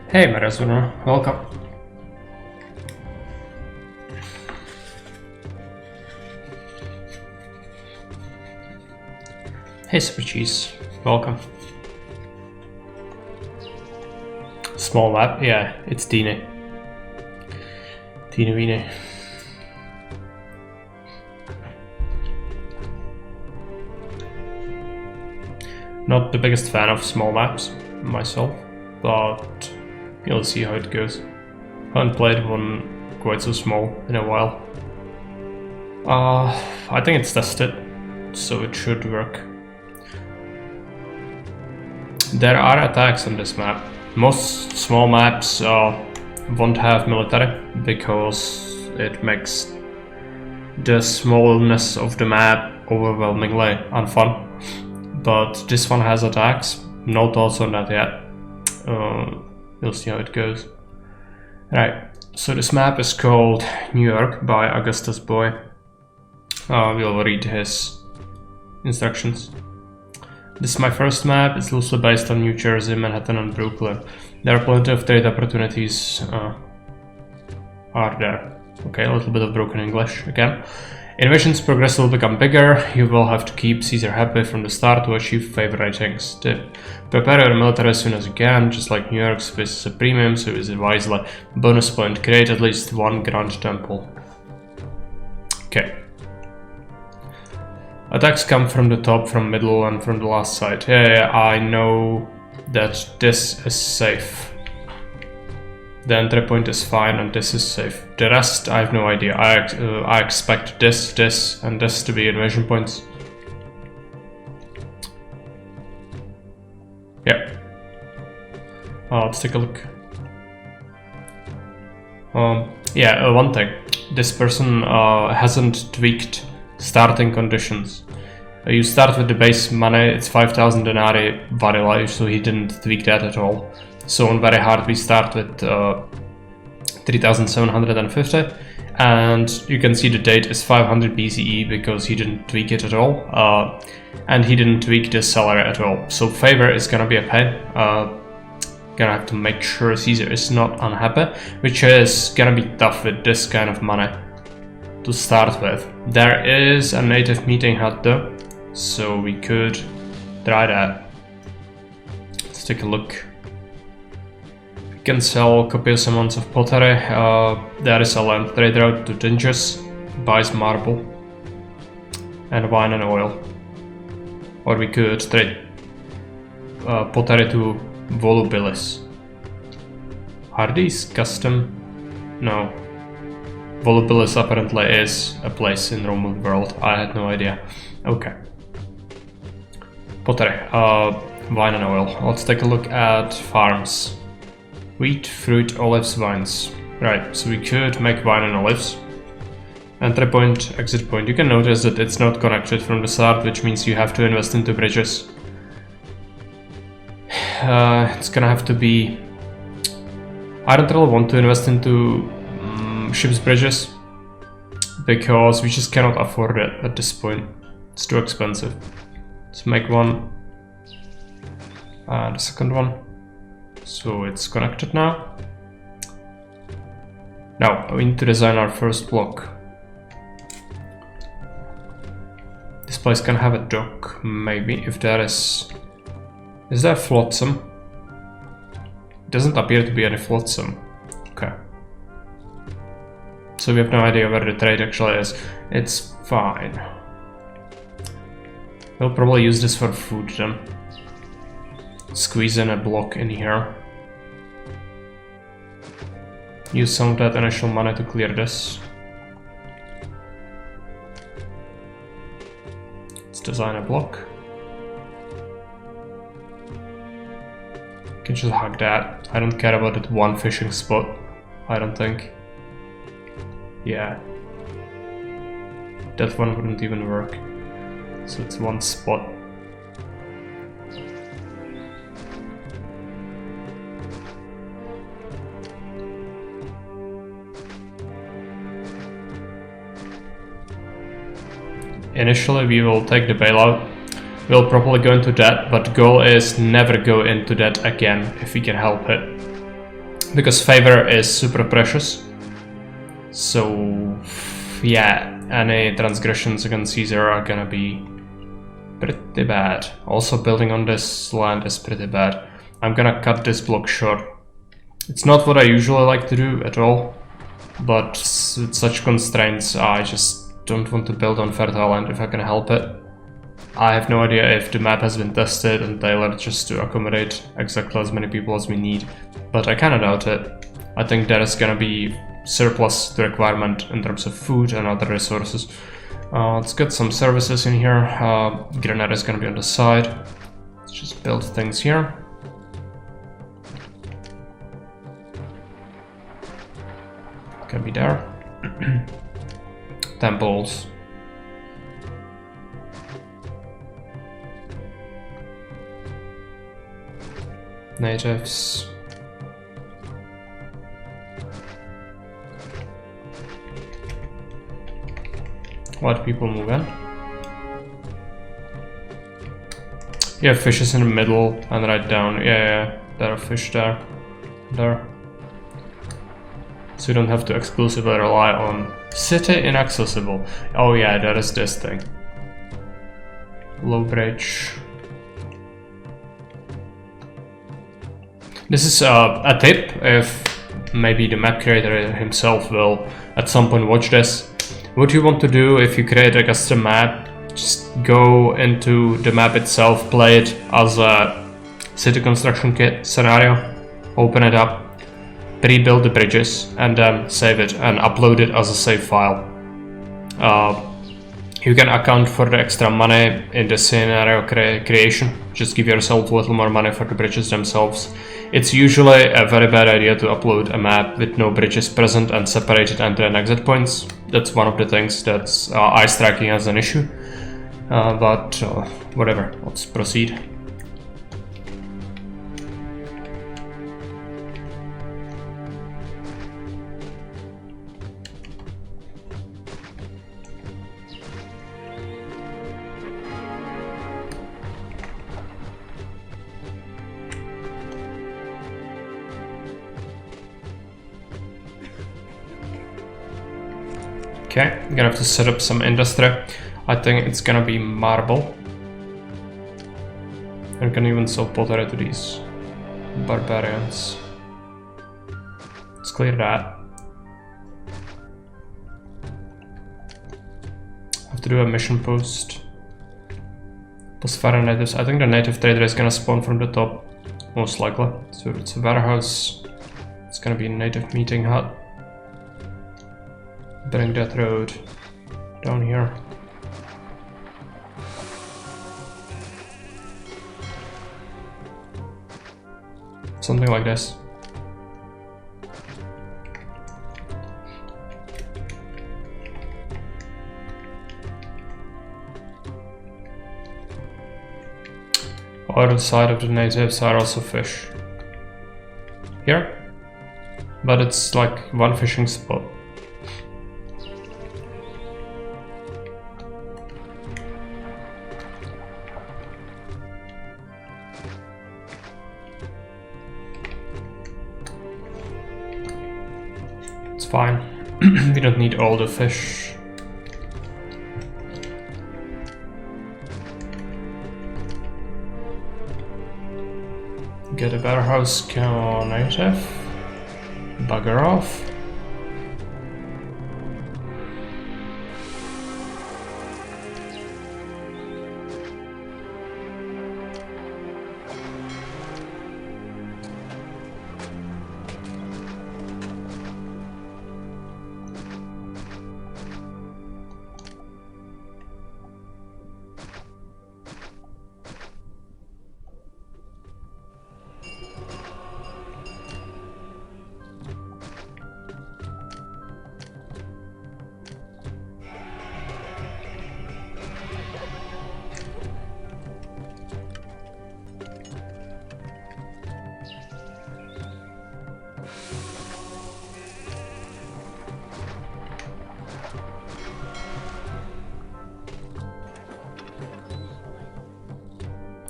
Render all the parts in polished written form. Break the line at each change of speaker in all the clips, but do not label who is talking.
Hey, Marazuna, welcome. Hey, Super Cheese, welcome. Small map, yeah, it's Tine. Tine Wiener. Not the biggest fan of small maps myself, but you'll see how it goes. Haven't played one quite so small in a while. I think it's tested, so it should work. There are attacks on this map. Most small maps won't have military because it makes the smallness of the map overwhelmingly unfun. But this one has attacks. No thoughts on that yet. We'll see how it goes. Right, so this map is called New York by AugustusBoy. We'll read his instructions. This is my first map. It's loosely based on New Jersey, Manhattan and Brooklyn. There are plenty of trade opportunities are there. Okay, a little bit of broken English again. Invasions progressively become bigger. You will have to keep Caesar happy from the start to achieve favor ratings. Prepare your military as soon as you can. Just like New York, space is a premium, so use it wisely. Bonus point, create at least one grand temple. Okay. Attacks come from the top, from middle, and from the last side. Yeah, I know that this is safe. The entry point is fine, and this is safe. The rest, I have no idea. I expect this, and this to be invasion points. Yeah. Let's take a look. One thing. This person hasn't tweaked starting conditions. You start with the base money, it's 5,000 denarii vanilla, so he didn't tweak that at all. So on very hard we start with 3,750, and you can see the date is 500 BCE because he didn't tweak it at all, and he didn't tweak the salary at all. So favor is gonna be a pain. Gonna have to make sure Caesar is not unhappy, which is gonna be tough with this kind of money to start with. There is a native meeting hut though, so we could try that. Let's take a look. We can sell copious amounts of pottery. There is a land trade route to Dinges, buys marble and wine and oil. Or we could trade pottery to Volubilis. Are these custom? No. Volubilis apparently is a place in Roman world. I had no idea. Okay. Pottery, wine and oil. Let's take a look at farms. Wheat, fruit, olives, vines. Right, so we could make wine and olives. Entry point, exit point. You can notice that it's not connected from the start, which means you have to invest into bridges. It's gonna have to be... I don't really want to invest into ship's bridges because we just cannot afford it at this point. It's too expensive. Let's make one and the second one. So it's connected now. Now we need to design our first block. This place can have a dock, maybe, if there is... Is there flotsam? It doesn't appear to be any flotsam. Okay. So we have no idea where the trade actually is. It's fine. We'll probably use this for food then. Squeeze in a block in here. Use some of that initial money to clear this. Let's design a block. You can just hug that. I don't care about that one fishing spot. I don't think. Yeah. That one wouldn't even work. So it's one spot. Initially we will take the bailout. We'll probably go into debt, but the goal is never go into debt again if we can help it. because favor is super precious. So yeah, any transgressions against Caesar are gonna be pretty bad. Also, building on this land is pretty bad. I'm gonna cut this block short. It's not what I usually like to do at all, but with such constraints, I just don't want to build on fertile land if I can help it. I have no idea if the map has been tested and tailored just to accommodate exactly as many people as we need, but I kinda doubt it. I think there is gonna be surplus to requirement in terms of food and other resources. Let's get some services in here. Granada is gonna be on the side. Let's just build things here. Can be there. Temples. Natives. White people move in. Yeah, fishes in the middle and right down. Yeah, there are fish there. There. So you don't have to exclusively rely on city inaccessible. Oh yeah, there is this thing. Low bridge. This is a tip if maybe the map creator himself will at some point watch this. What you want to do if you create a custom map, just go into the map itself, play it as a city construction kit scenario, open it up, pre-build the bridges, and then save it and upload it as a save file. You can account for the extra money in the scenario creation. Just give yourself a little more money for the bridges themselves. It's usually a very bad idea to upload a map with no bridges present and separated entry and exit points. That's one of the things that's eye striking as an issue. But whatever, let's proceed. Okay, I'm gonna have to set up some industry. I think it's gonna be marble. I can even sell pottery to these barbarians. Let's clear that. Have to do a mission post. Plus fire natives. I think the native trader is gonna spawn from the top, most likely. So it's a warehouse. It's gonna be a native meeting hut. Bring that road down here. Something like this. Other side of the natives are also fish. Here? But it's like one fishing spot. Fine. We don't need all the fish. Get a warehouse native. Bugger off.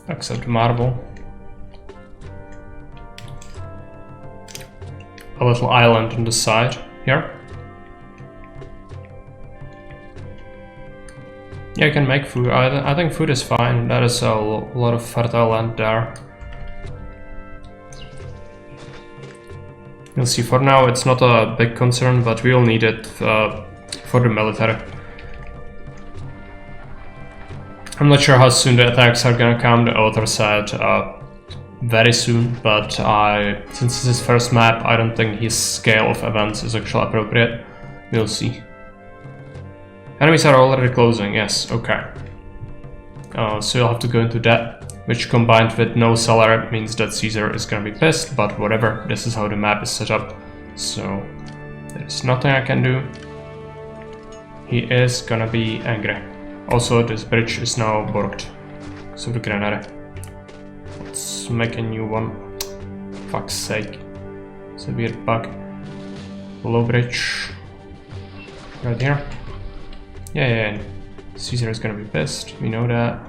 Except marble. a little island on the side here. Yeah, I can make food. I think food is fine. That is a lot of fertile land there. You'll see, for now it's not a big concern, but we'll need it for the military. I'm not sure how soon the attacks are gonna come. The author said very soon, but since this is his first map, I don't think his scale of events is actually appropriate. We'll see. Enemies are already closing, yes, okay. So you'll have to go into that, which combined with no salary means that Caesar is gonna be pissed, but whatever, this is how the map is set up, so there's nothing I can do. He is gonna be angry. Also, this bridge is now borked, so the grenade. Let's make a new one. Fuck's sake. It's a weird bug. Low bridge. Right here. Yeah. Caesar is gonna be pissed, we know that.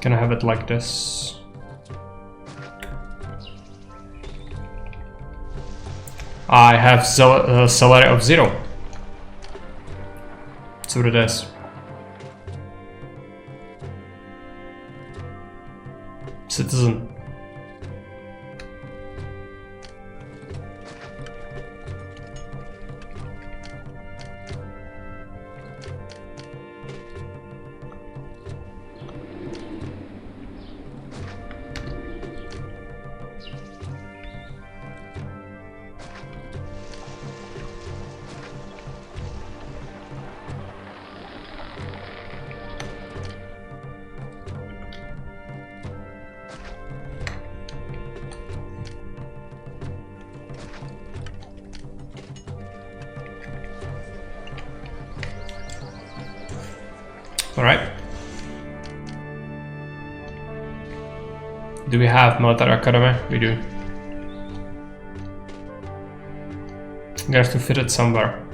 Can I have it like this? I have salary of 0. That's what it is. Citizen. Alright. Do we have military academy? We do. We have to fit it somewhere.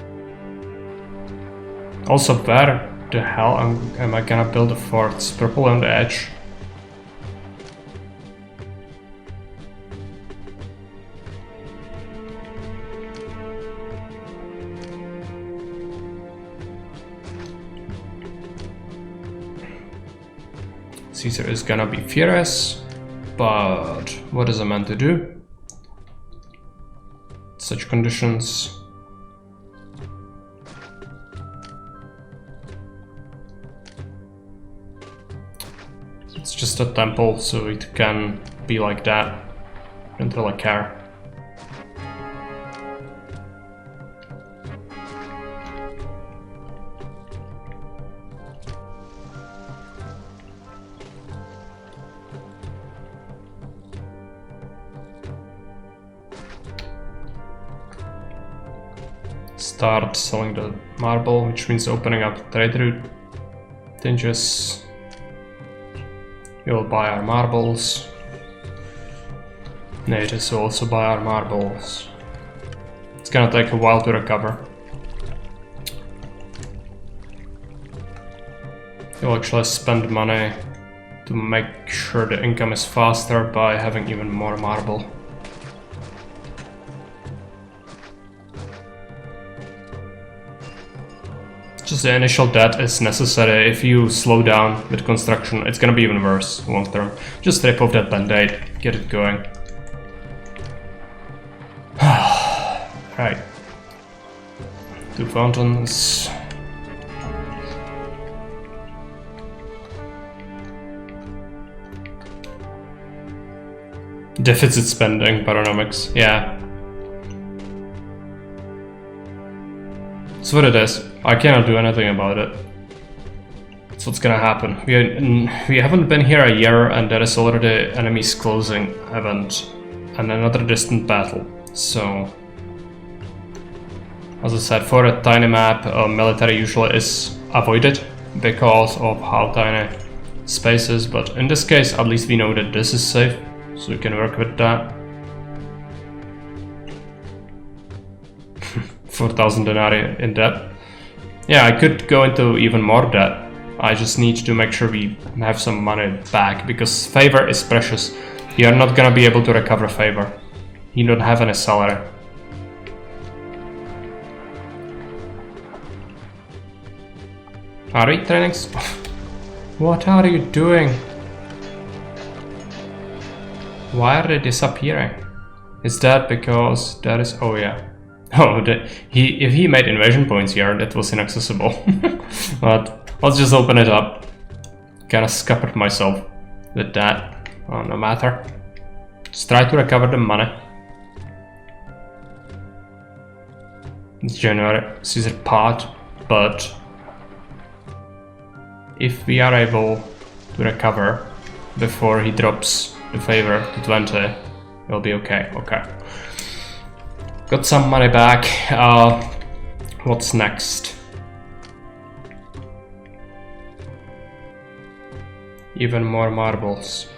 Also, where the hell am I gonna build a fort? It's purple on the edge. Caesar is gonna be furious, but what is I meant to do? Such conditions. It's just a temple, so it can be like that. Don't really care. Start selling the marble, which means opening up the trade route. Dangerous. We'll buy our marbles. Natives will also buy our marbles. It's gonna take a while to recover. You'll actually spend money to make sure the income is faster by having even more marble. Just the initial debt is necessary. If you slow down with construction, it's gonna be even worse long term. Just rip off that band-aid, get it going. Right. 2 fountains. Deficit spending, Baronomics, yeah. That's what it is. I cannot do anything about it. That's what's gonna happen. We haven't been here a year and there is already enemies closing event and another distant battle. So, as I said, for a tiny map, military usually is avoided because of how tiny spaces, but in this case at least we know that this is safe, so we can work with that. 4,000 denarii in debt. Yeah, I could go into even more debt. I just need to make sure we have some money back, because favor is precious. You are not gonna be able to recover favor. You don't have any salary. Are we training? What are you doing? Why are they disappearing? Is that because that is... oh yeah. Oh, if he made invasion points here, that was inaccessible. But let's just open it up. Kinda scuppered myself with that. Oh, no matter. Just try to recover the money. It's January, Caesar part, but if we are able to recover before he drops the favor to 20, it'll be okay. Okay. Got some money back. What's next? Even more marbles.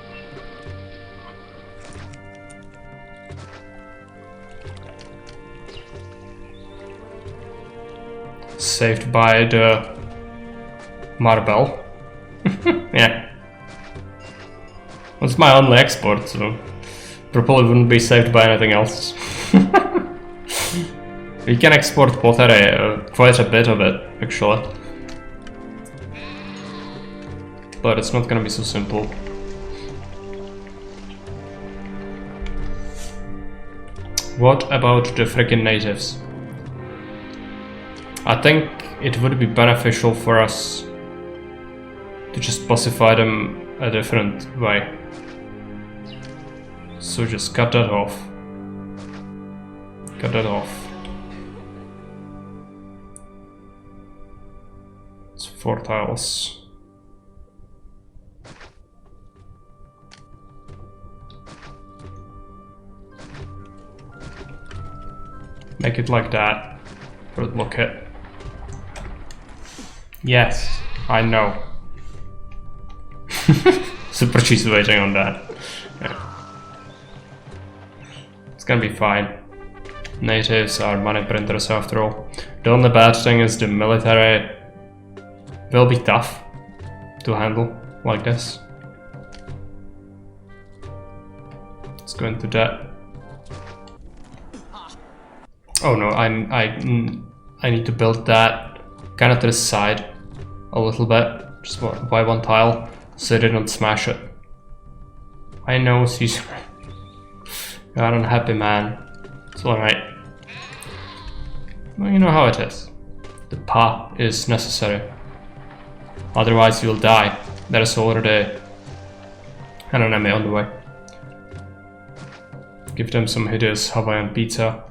Saved by the marble. Yeah. It's my only export, so probably wouldn't be saved by anything else. We can export pottery, quite a bit of it, actually. But it's not gonna be so simple. What about the freaking natives? I think it would be beneficial for us to just pacify them a different way. So just cut that off. Cut that off. It's 4 tiles. Make it like that. Good look it. Yes, I know. Super cheese waiting on that. Yeah. It's gonna be fine. Natives are money printers after all. The only bad thing is the military will be tough to handle like this. Let's go into that. Oh no, I need to build that kind of to the side a little bit, just by 1 tile, so they don't smash it. I know, Caesar. You're an unhappy man. It's alright. Well, you know how it is. The path is necessary. Otherwise you'll die. There is already an enemy on the way. Give them some hideous Hawaiian pizza.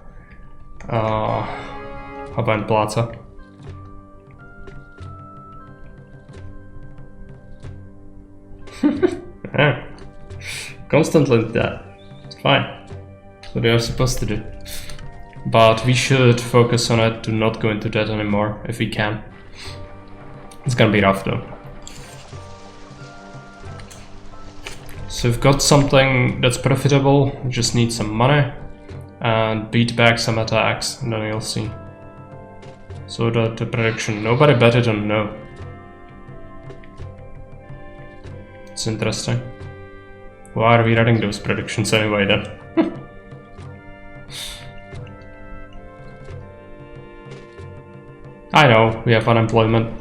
Hawaiian plaza. Yeah. Constantly that. It's fine. That's what they are supposed to do. But we should focus on it to not go into that anymore if we can. It's gonna be rough though. So we've got something that's profitable, we just need some money and beat back some attacks, and then you'll see. So the prediction, nobody bet it on no. It's interesting. Why are we reading those predictions anyway then? I know, we have unemployment,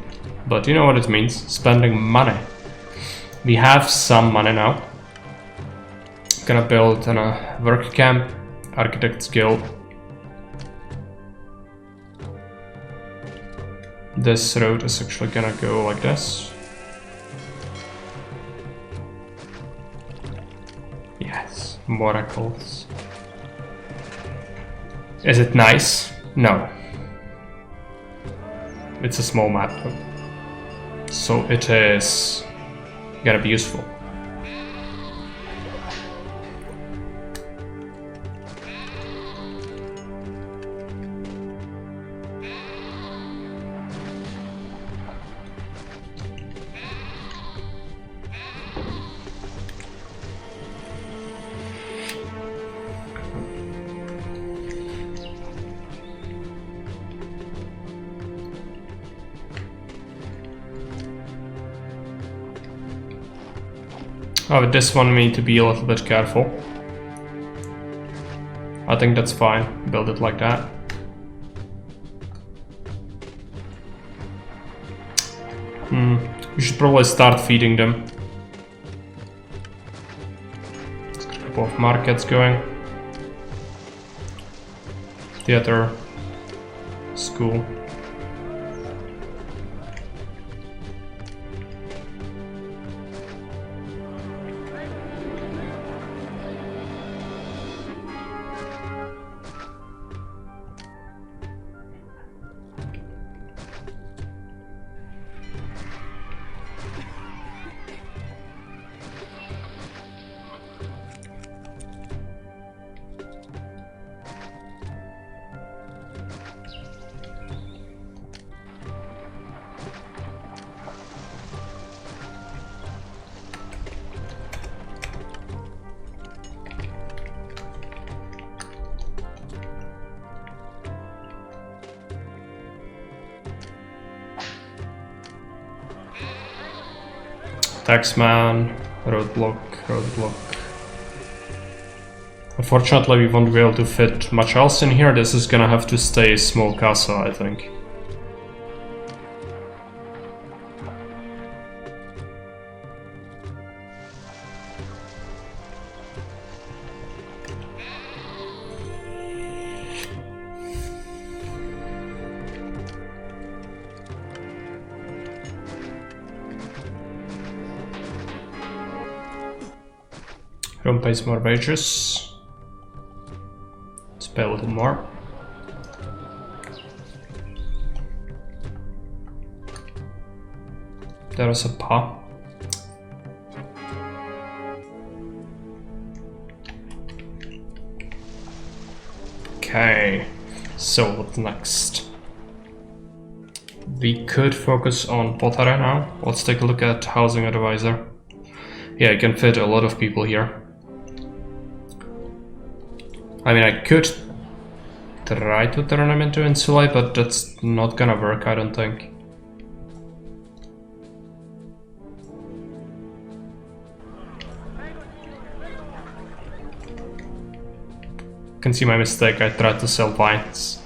but you know what it means, spending money. We have some money now. Gonna build a work camp, architect's guild. This road is actually gonna go like this. Yes, miracles. Is it nice? No. It's a small map though. So it is gonna be useful. Oh, but this one we need to be a little bit careful. I think that's fine. Build it like that. We should probably start feeding them. Let's get a couple of markets going. Theater. School. Taxman, roadblock, roadblock. Unfortunately, we won't be able to fit much else in here. This is gonna have to stay a small castle, I think. Rome pays more wages. Let's pay a little more. There is a pa. Okay, so what's next? We could focus on pottery now. Let's take a look at housing advisor. Yeah, you can fit a lot of people here. I mean, I could try to turn him into insulae, but that's not gonna work, I don't think. Can see my mistake, I tried to sell vines.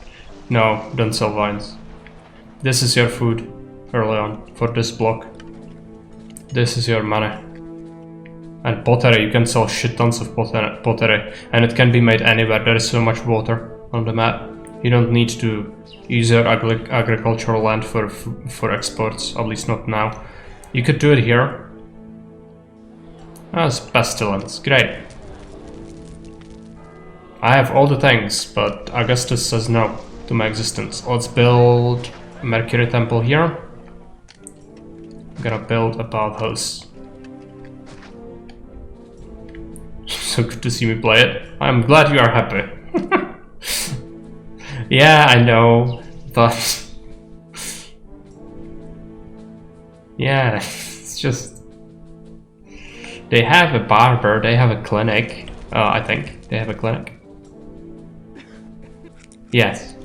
No, don't sell vines. This is your food early on for this block. This is your money. And pottery, you can sell shit tons of pottery, and it can be made anywhere. There is so much water on the map. You don't need to use your agricultural land for exports, at least not now. You could do it here. That's pestilence, great. I have all the things, but Augustus says no to my existence. Let's build a Mercury temple here. I'm gonna build a bathhouse. So good to see me play it. I'm glad you are happy. Yeah, I know, but yeah, it's just they have a barber, they have a clinic. I think they have a clinic. Yes.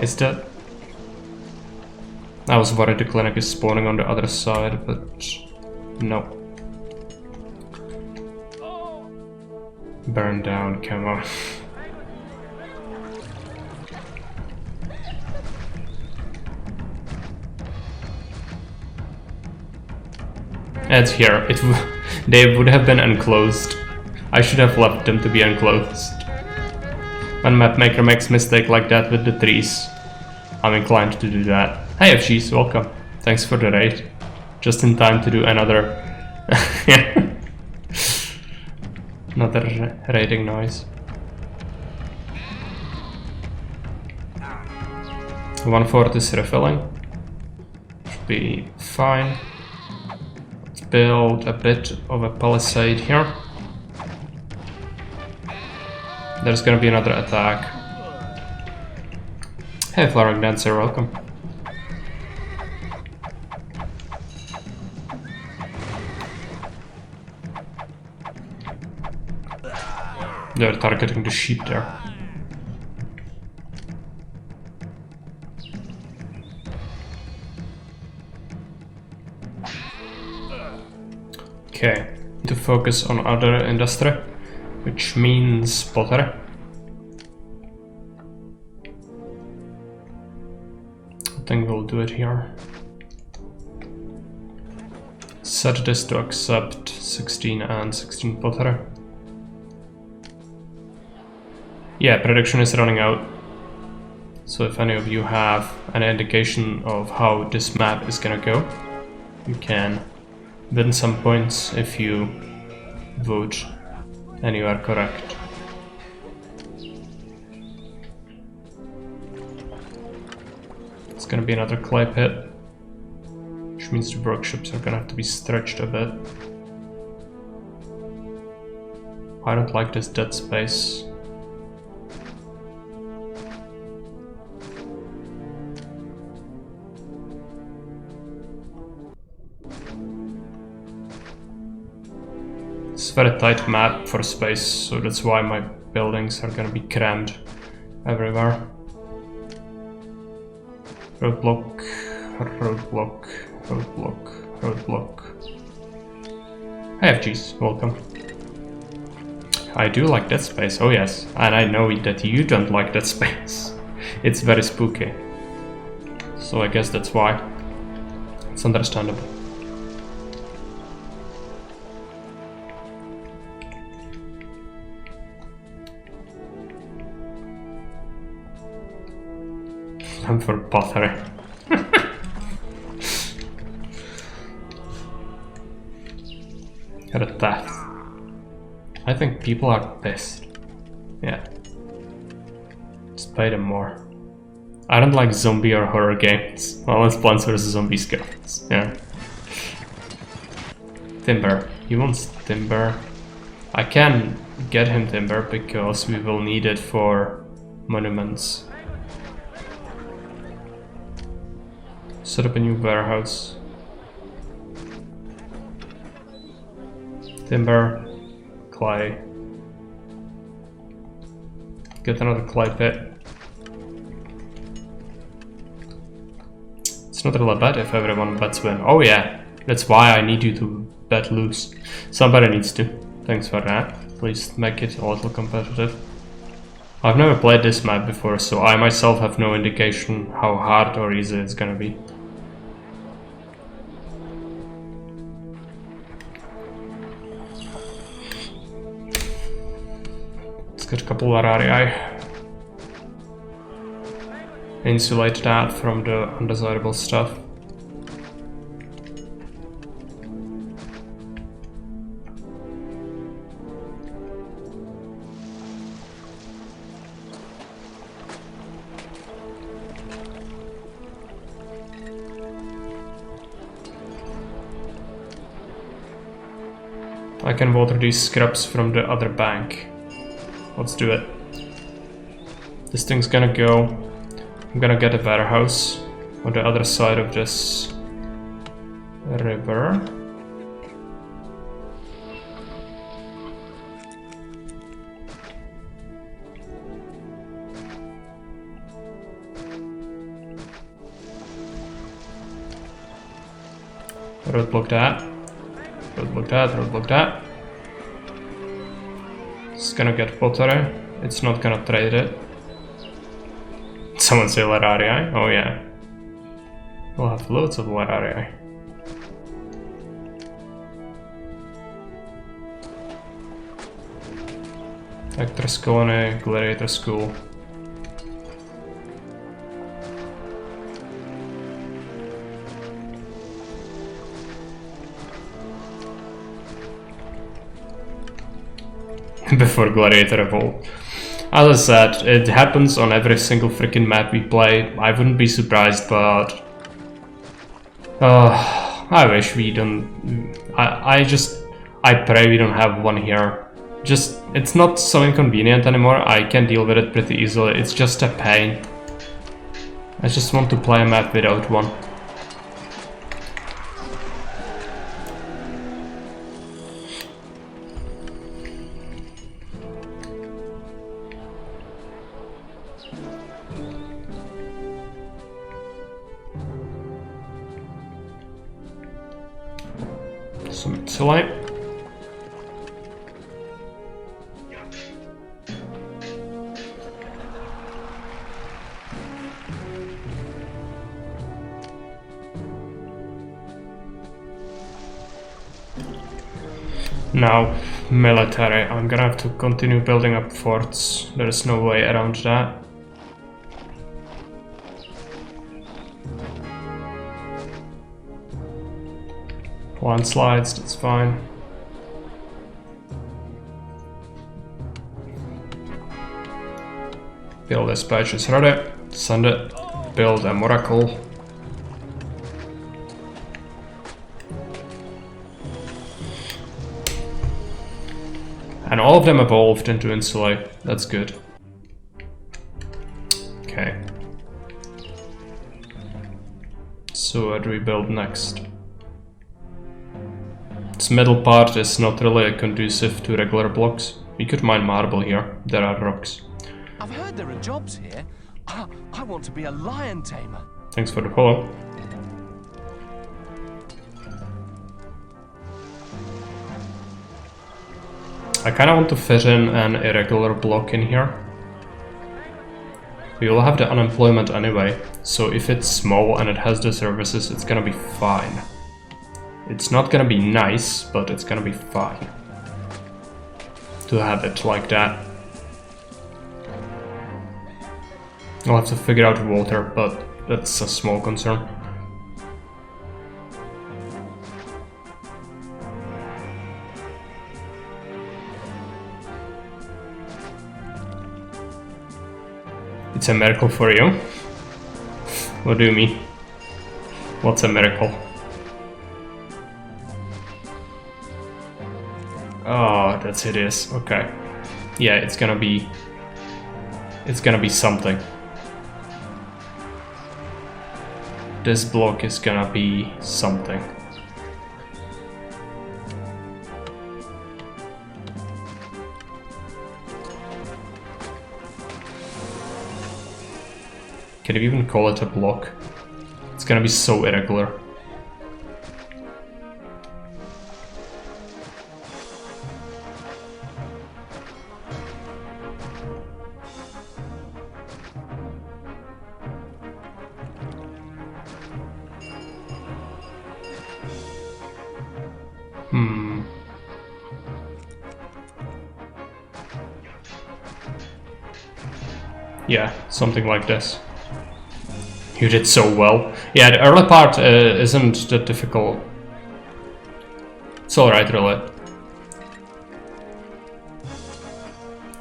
Is that? I was worried the clinic is spawning on the other side, but no. Burn down, come on. It's here. They would have been enclosed. I should have left them to be enclosed. When mapmaker makes mistake like that with the trees, I'm inclined to do that. Hey FG's, welcome. Thanks for the raid. Just in time to do another another raiding noise. 1/4 is refilling. Should be fine. Let's build a bit of a palisade here. There's gonna be another attack. Hey Flowering Dancer, welcome. They're targeting the sheep there. Okay, to focus on other industry, which means pottery. I think we'll do it here. Set this to accept 16 and 16 pottery. Yeah, prediction is running out. So if any of you have an indication of how this map is gonna go, you can win some points if you vote and you are correct. It's gonna be another clay pit, which means the workshops are gonna have to be stretched a bit. I don't like this dead space. It's a very tight map for space, so that's why my buildings are gonna be crammed everywhere. Roadblock, roadblock, roadblock, roadblock. Hey FGs, welcome. I do like that space, oh yes, and I know that you don't like that space. It's very spooky. So I guess that's why. It's understandable. I'm for pottery. Got a theft. I think people are pissed. Yeah. Just pay them more. I don't like zombie or horror games. Well, it's Plants vs Zombie games. Yeah. Timber. He wants timber. I can get him timber because we will need it for monuments. Set up a new warehouse. Timber, clay. Get another clay pit. It's not really bad if everyone bets win. Oh yeah, that's why I need you to bet loose. Somebody needs to. Thanks for that. Please make it a little competitive. I've never played this map before, so I myself have no indication how hard or easy it's gonna be. Let's get a couple of area. Insulate that from the undesirable stuff. I can water these scraps from the other bank. Let's do it. This thing's gonna go. I'm gonna get a warehouse on the other side of this river. Roadblock that. Roadblock that, roadblock that. It's gonna get pottery. It's not gonna trade it. Someone say Lerarii? Oh yeah. We'll have loads of Lerarii. Actors Colony, Gladiator School. Before Gladiator Revolt. As I said, it happens on every single freaking map we play. I wouldn't be surprised, but I wish we don't. I pray we don't have one here. Just, it's not so inconvenient anymore. I can deal with it pretty easily. It's just a pain. I just want to play a map without one. Some insulate. Now, military. I'm gonna have to continue building up forts. There is no way around that. Landslides, that's fine. Build dispatch is ready. Send it. Build a miracle. And all of them evolved into insulate. That's good. Okay. So what do we build next? This middle part is not really conducive to regular blocks. We could mine marble here. There are rocks.
I've heard there are jobs here. I want to be a lion tamer.
Thanks for the follow. I kind of want to fit in an irregular block in here. We will have the unemployment anyway, so if it's small and it has the services, it's gonna be fine. It's not gonna be nice, but it's gonna be fine to have it like that. I'll have to figure out water, but that's a small concern. It's a miracle for you? What do you mean? What's a miracle? Oh, that's hideous. Okay. Yeah, it's gonna be something. This block is gonna be something. Can you even call it a block? It's gonna be so irregular. Yeah, something like this. You did so well. Yeah, the early part isn't that difficult. It's alright, really.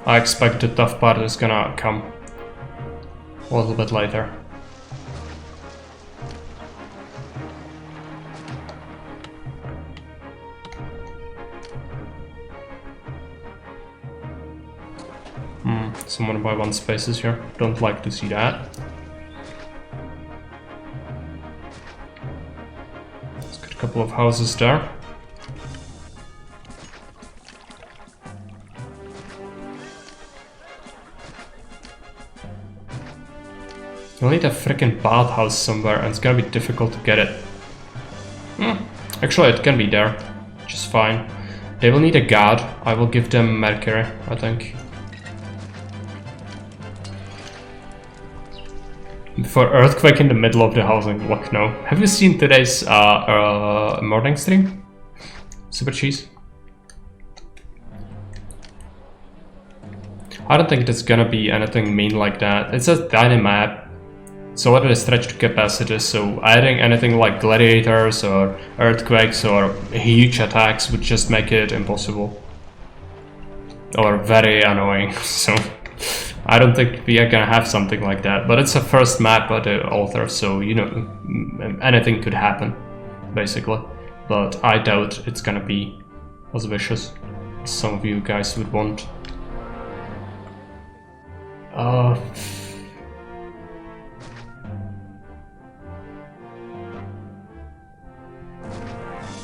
I expect the tough part is gonna come a little bit later. Someone by one spaces here. Don't like to see that. Let's get a couple of houses there. You'll need a freaking bathhouse somewhere, and it's gonna be difficult to get it. Actually, it can be there. Just fine. They will need a god. I will give them Mercury, I think. For earthquake in the middle of the housing block, no. Have you seen today's morning stream? Super cheese. I don't think it's gonna be anything mean like that. It's a tiny map. It's already stretched capacity, so adding anything like gladiators or earthquakes or huge attacks would just make it impossible. Or very annoying, so I don't think we are gonna have something like that. But it's a first map by the author, so you know, anything could happen, basically. But I doubt it's gonna be as vicious as some of you guys would want.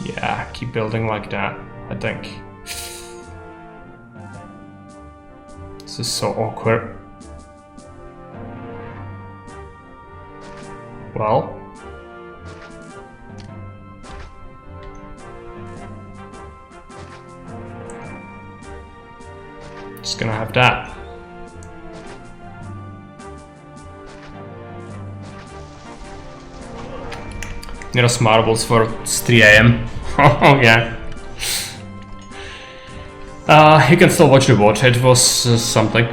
Yeah, keep building like that, I think. This is so awkward. Well. Just gonna have that. Nearest marbles for 3 AM. Oh yeah. You can still watch the watch. It was something.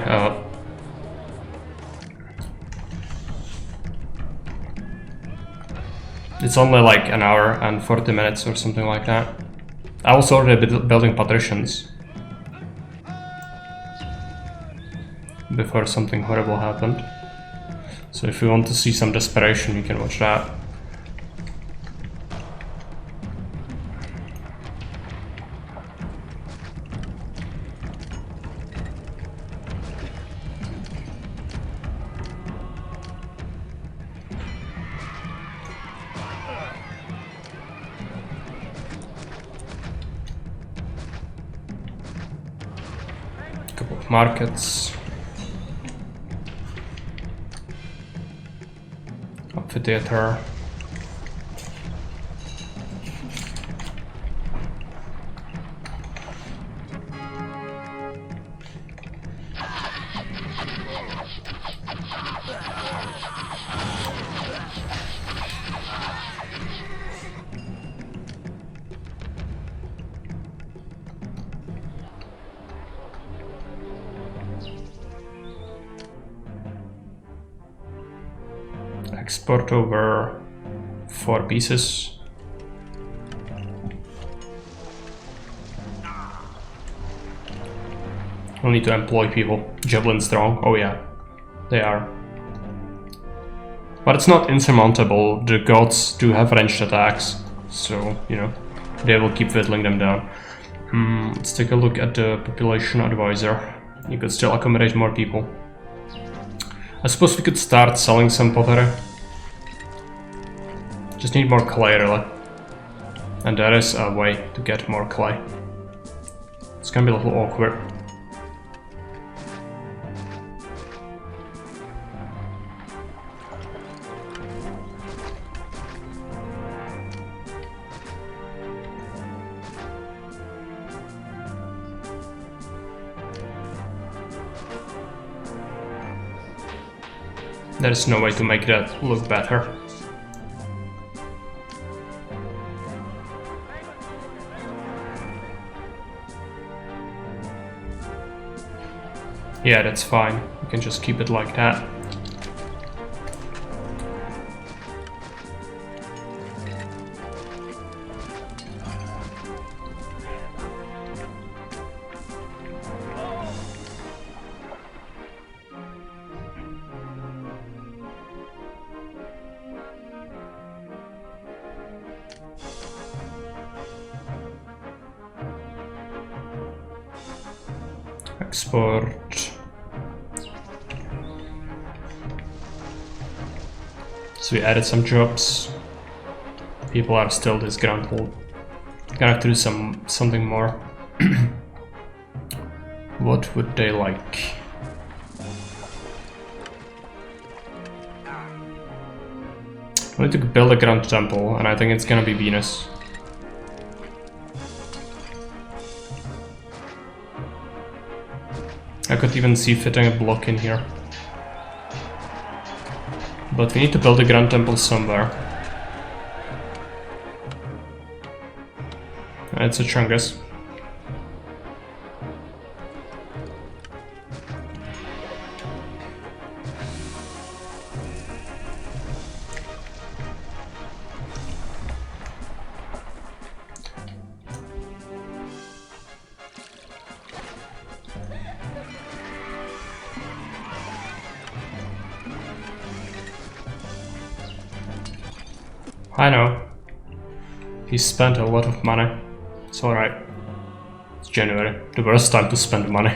It's only like an hour and 40 minutes or something like that. I was already building patricians before something horrible happened. So if you want to see some desperation, you can watch that. Couple of markets. Amphitheater. Export over 4 pieces. We'll need to employ people. Javelin strong. Oh yeah, they are. But it's not insurmountable. The gods do have ranged attacks, so you know they will keep whittling them down. Let's take a look at the population advisor. You could still accommodate more people. I suppose we could start selling some pottery. Just need more clay, really. And there is a way to get more clay. It's gonna be a little awkward. There is no way to make that look better. Yeah, that's fine. You can just keep it like that. Export. So we added some jobs. People are still disgruntled. Gonna have to do something more. What would they like? I need to build a grand temple, and I think it's gonna be Venus. I could even see fitting a block in here. But we need to build a grand temple somewhere. It's a Chungus. I know. He spent a lot of money. It's alright. It's January. The worst time to spend money.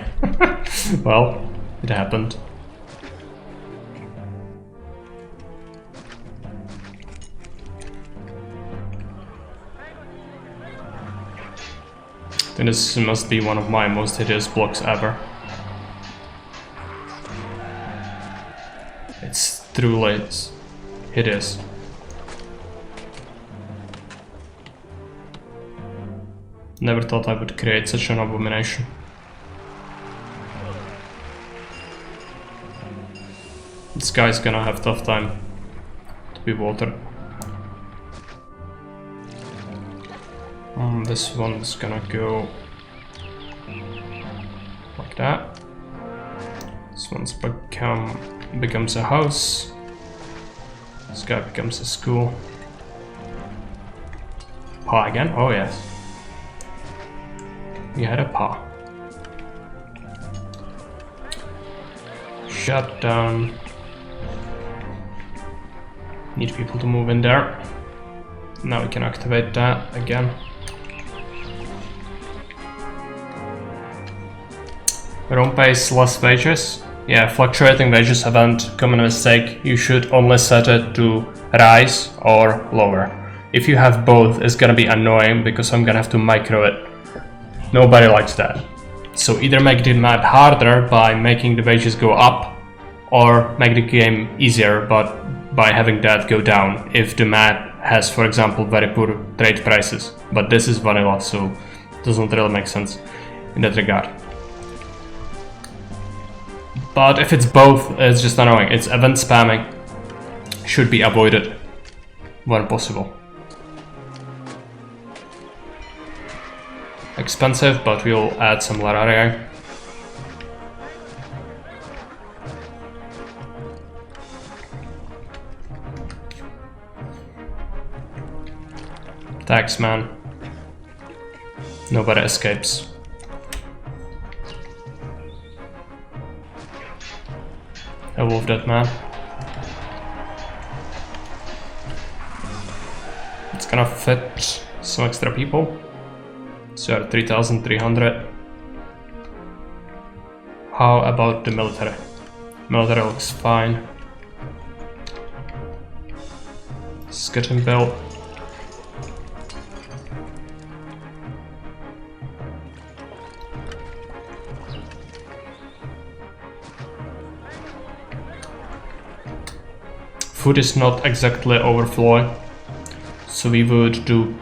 Well, it happened. Then this must be one of my most hideous blocks ever. It's truly hideous. Never thought I would create such an abomination. This guy's gonna have a tough time to be watered. This one's gonna go like that. This one's becomes a house. This guy becomes a school. Pa again? Oh yes. We had a pa. Shut down. Need people to move in there. Now we can activate that again. Rome pays less wages. Yeah, fluctuating wages haven't common mistake. You should only set it to rise or lower. If you have both, it's gonna be annoying because I'm gonna have to micro it. Nobody likes that. So either make the map harder by making the wages go up, or make the game easier but by having that go down if the map has, for example, very poor trade prices. But this is vanilla, so it doesn't really make sense in that regard. But if it's both, it's just annoying. It's event spamming. Should be avoided when possible. Expensive, but we'll add some Lararia. Tax man. Nobody escapes. I love that man. It's gonna fit some extra people. So 3,300. How about the military? Military looks fine. Let's get him built. Food is not exactly overflowing, so we would do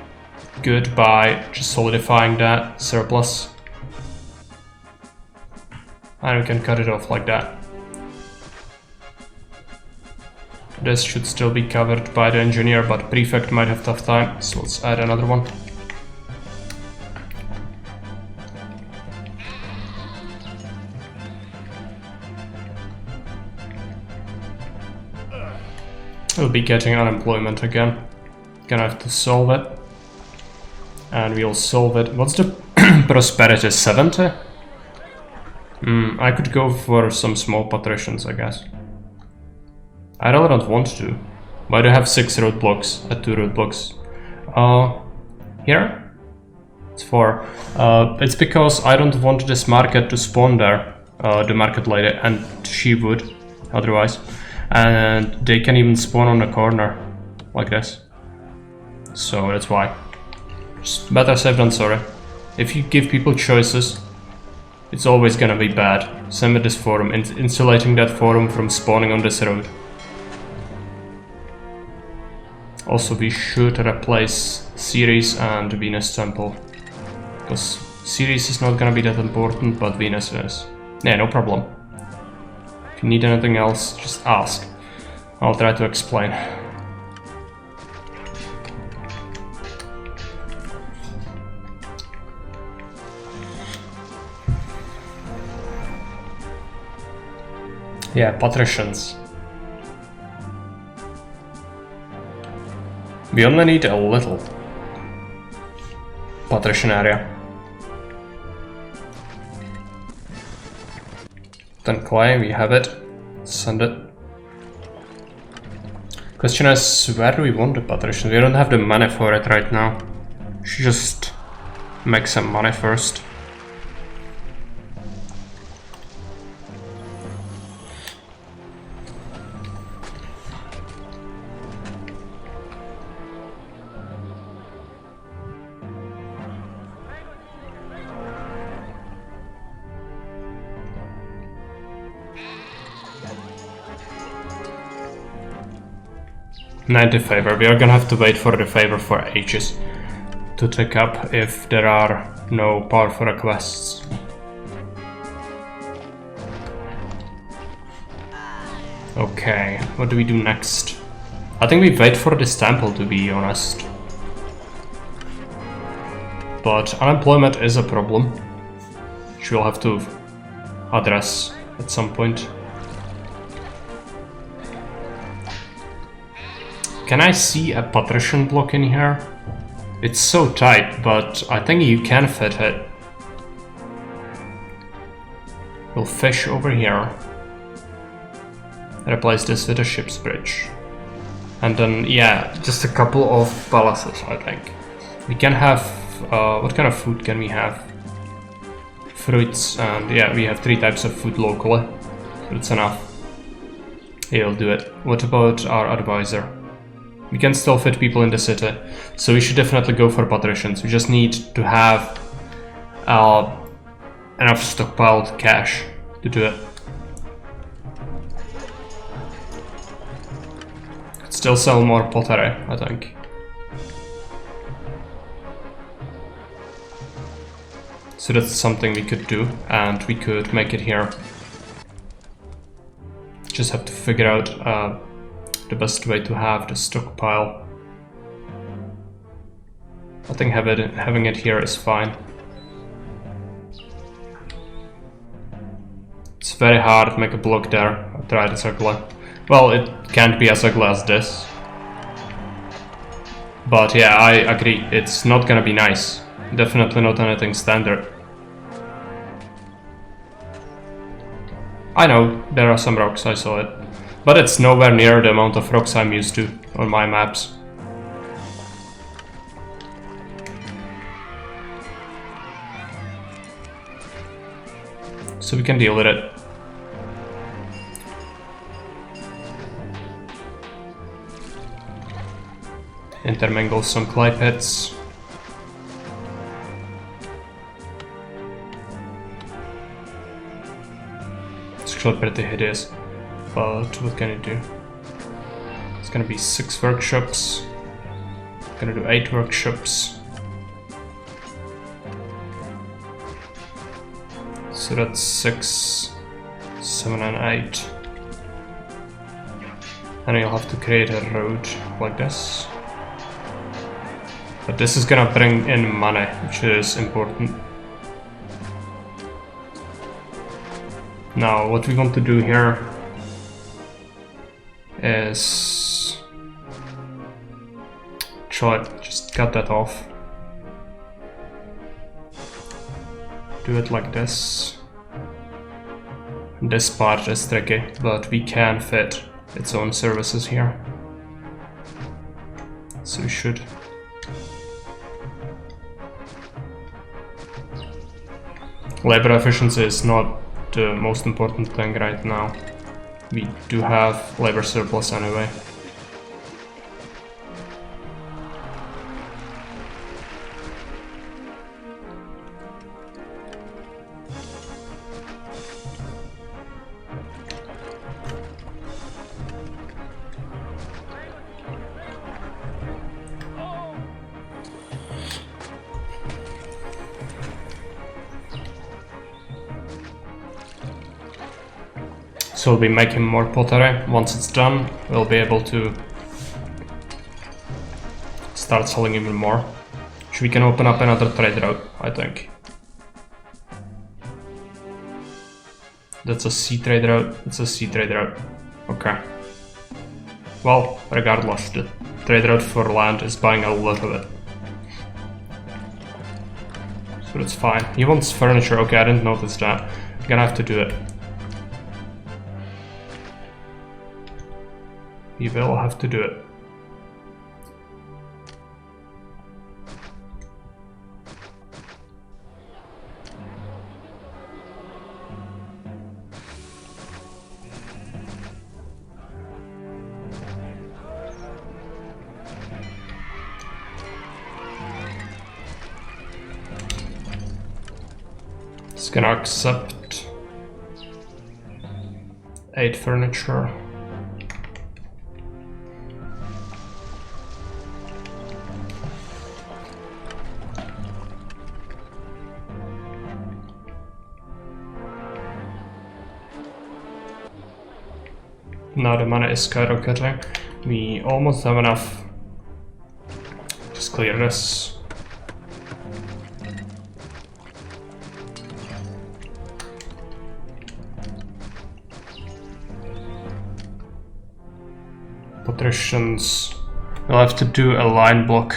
good by just solidifying that surplus. And we can cut it off like that. This should still be covered by the engineer, but prefect might have tough time, so let's add another one. We'll be getting unemployment again. Gonna have to solve it. And we'll solve it. What's the prosperity? 70? I could go for some small patricians, I guess. I really don't want to. Why do I have 6 roadblocks? 2 roadblocks. Here? It's 4. It's because I don't want this market to spawn there. The market lady, and she would, otherwise. And they can even spawn on the corner, like this. So that's why. Just better safe than sorry. If you give people choices, it's always gonna be bad. Same with this forum, insulating that forum from spawning on this road. Also, we should replace Ceres and Venus Temple. Because Ceres is not gonna be that important, but Venus is. Yeah, no problem. If you need anything else, just ask. I'll try to explain. Yeah, patricians. We only need a little patrician area. Then clay, we have it. Send it. Question is, where do we want the patricians? We don't have the money for it right now. Should just make some money first. Favor. We are gonna have to wait for the favor for ages to take up if there are no powerful requests. Okay, what do we do next? I think we wait for this temple, to be honest. But unemployment is a problem, which we'll have to address at some point. Can I see a patrician block in here? It's so tight, but I think you can fit it. We'll fish over here. Replace this with a ship's bridge. And then, yeah, just a couple of palaces, I think. We can have... what kind of food can we have? Fruits, and yeah, we have 3 types of food locally. So it's enough. He'll do it. What about our advisor? We can still fit people in the city. So we should definitely go for patricians. We just need to have enough stockpiled cash to do it. Could still sell more pottery, I think. So that's something we could do, and we could make it here. Just have to figure out the best way to have the stockpile. I think having it here is fine. It's very hard to make a block there. I tried as ugly. Well, it can't be as ugly as this. But yeah, I agree. It's not gonna be nice. Definitely not anything standard. I know, there are some rocks, I saw it. But it's nowhere near the amount of rocks I'm used to on my maps. So we can deal with it. Intermingle some clay pits. It's actually pretty hideous, but what can you do? It's gonna be 6 workshops. Gonna do 8 workshops. So that's 6, 7 and 8. And you'll have to create a road like this. But this is gonna bring in money, which is important. Now, what we want to do here is just cut that off. Do it like this. This part is tricky, but we can fit its own services here. So we should. Labor efficiency is not the most important thing right now. We do have labor surplus anyway. So we'll be making more pottery. Once it's done, we'll be able to start selling even more. So we can open up another trade route, I think. That's a sea trade route. It's a sea trade route. Okay. Well, regardless, the trade route for land is buying a lot of it. So that's fine. He wants furniture. Okay, I didn't notice that. I'm gonna have to do it. You will have to do it. It's gonna accept 8 furniture. Now the money is skyrocketing. We almost have enough. Just clear this. electricians. We'll have to do a line block.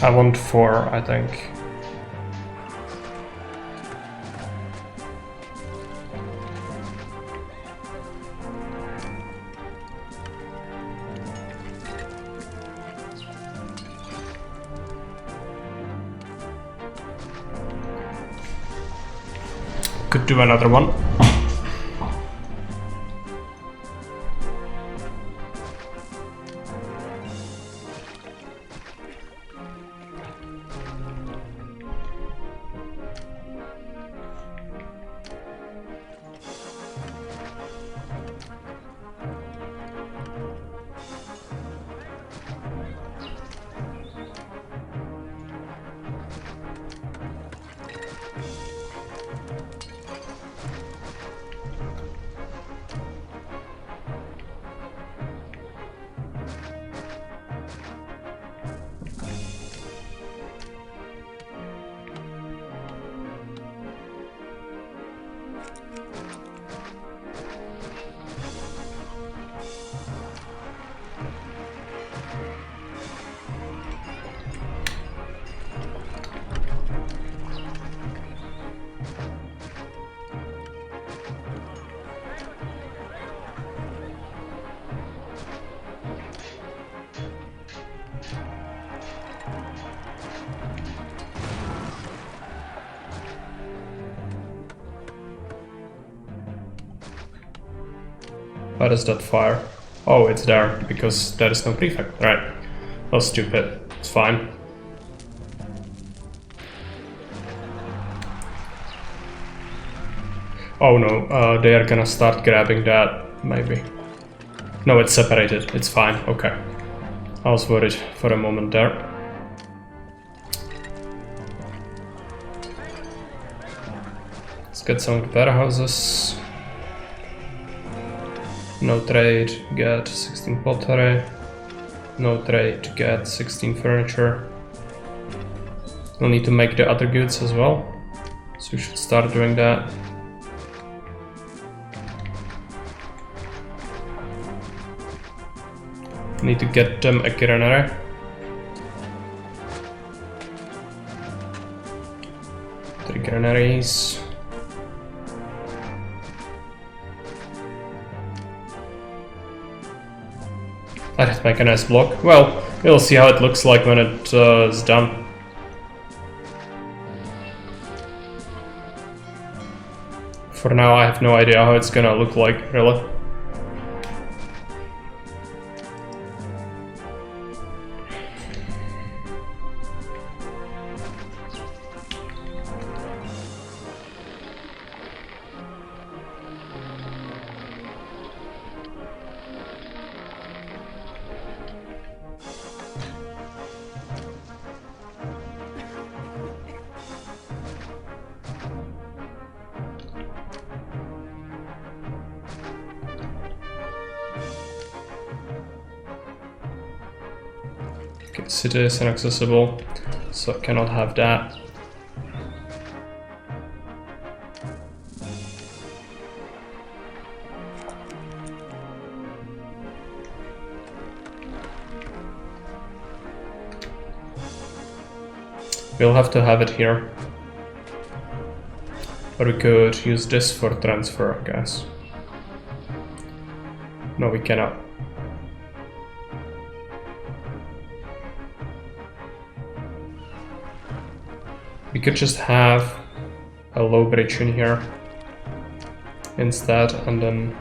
I want 4, I think. Could do another one. Why does that fire? Oh, it's there, because there is no prefect. Right. That was stupid. It's fine. Oh no, they are gonna start grabbing that, maybe. No, it's separated. It's fine. Okay. I was worried for a moment there. Let's get some of the warehouses. No trade, get 16 pottery. No trade, get 16 furniture. We'll need to make the other goods as well. So we should start doing that. Need to get them a granary. Three granaries. I'd make a nice block. Well, we'll see how it looks like when it is done. For now, I have no idea how it's gonna look like, really. Okay, city is inaccessible, so I cannot have that. We'll have to have it here. Or we could use this for transfer, I guess. No, we cannot. We could just have a low bridge in here instead, and then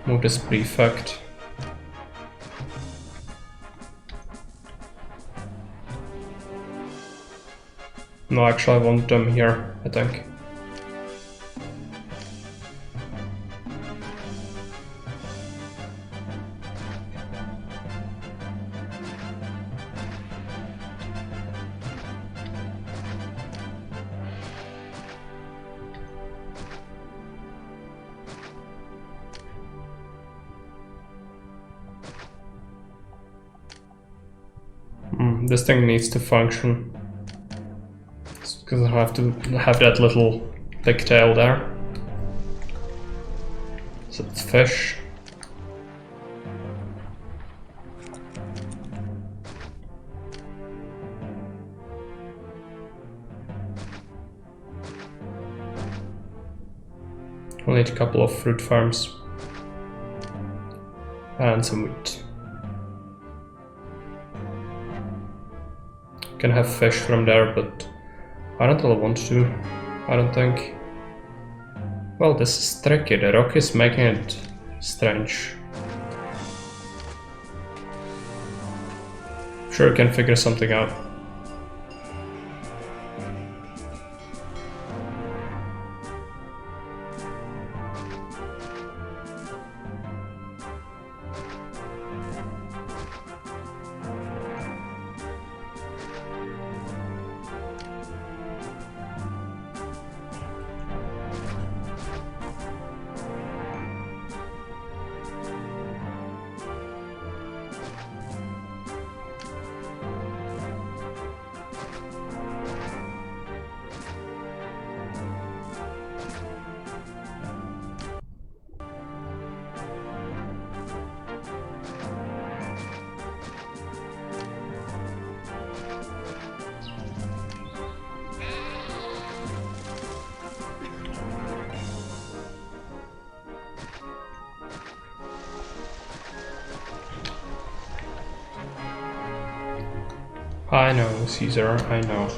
move this prefect. No, actually I want them here, I think. This thing needs to function. Because I have to have that little pigtail there. So it's fish. We'll need a couple of fruit farms. And some wheat. Can have fish from there, but I don't really want to. I don't think. Well, this is tricky. The rock is making it strange. Sure, can figure something out. I know, Caesar, I know.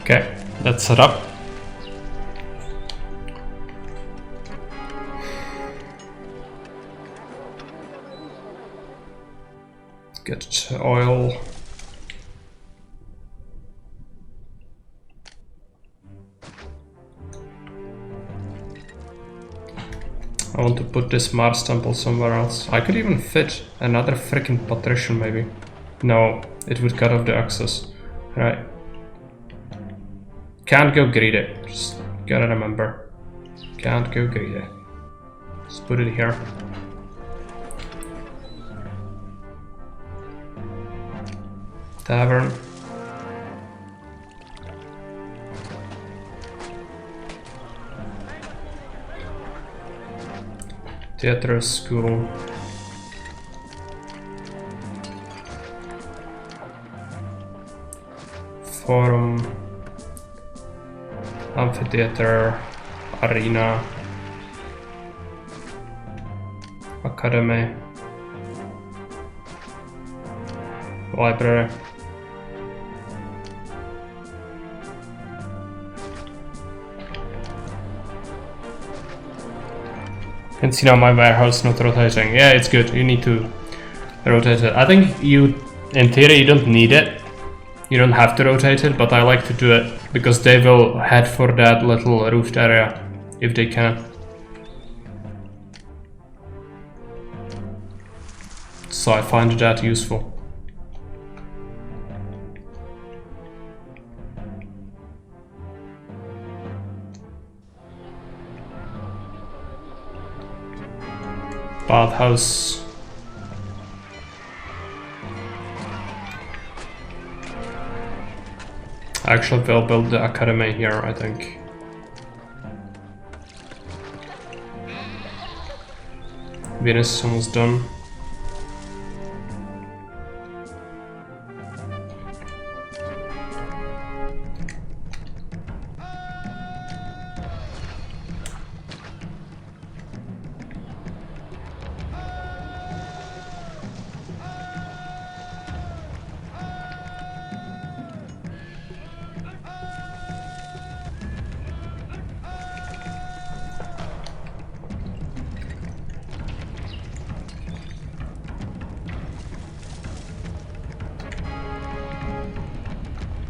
Okay, that's set up. Get oil. I want to put this Mars temple somewhere else. I could even fit another freaking patrician maybe. No, it would cut off the access. Right. Can't go greedy. Just gotta remember. Can't go greedy. Let's put it here. Tavern. Theater, school. Forum. Amphitheater. Arena. Academy. Library. You can see now my warehouse not rotating. Yeah, it's good. You need to rotate it. I think you, in theory, you don't need it. You don't have to rotate it, but I like to do it because they will head for that little roofed area if they can. So I find that useful. Bathhouse. Actually, we'll build the academy here, I think. Venus is almost done.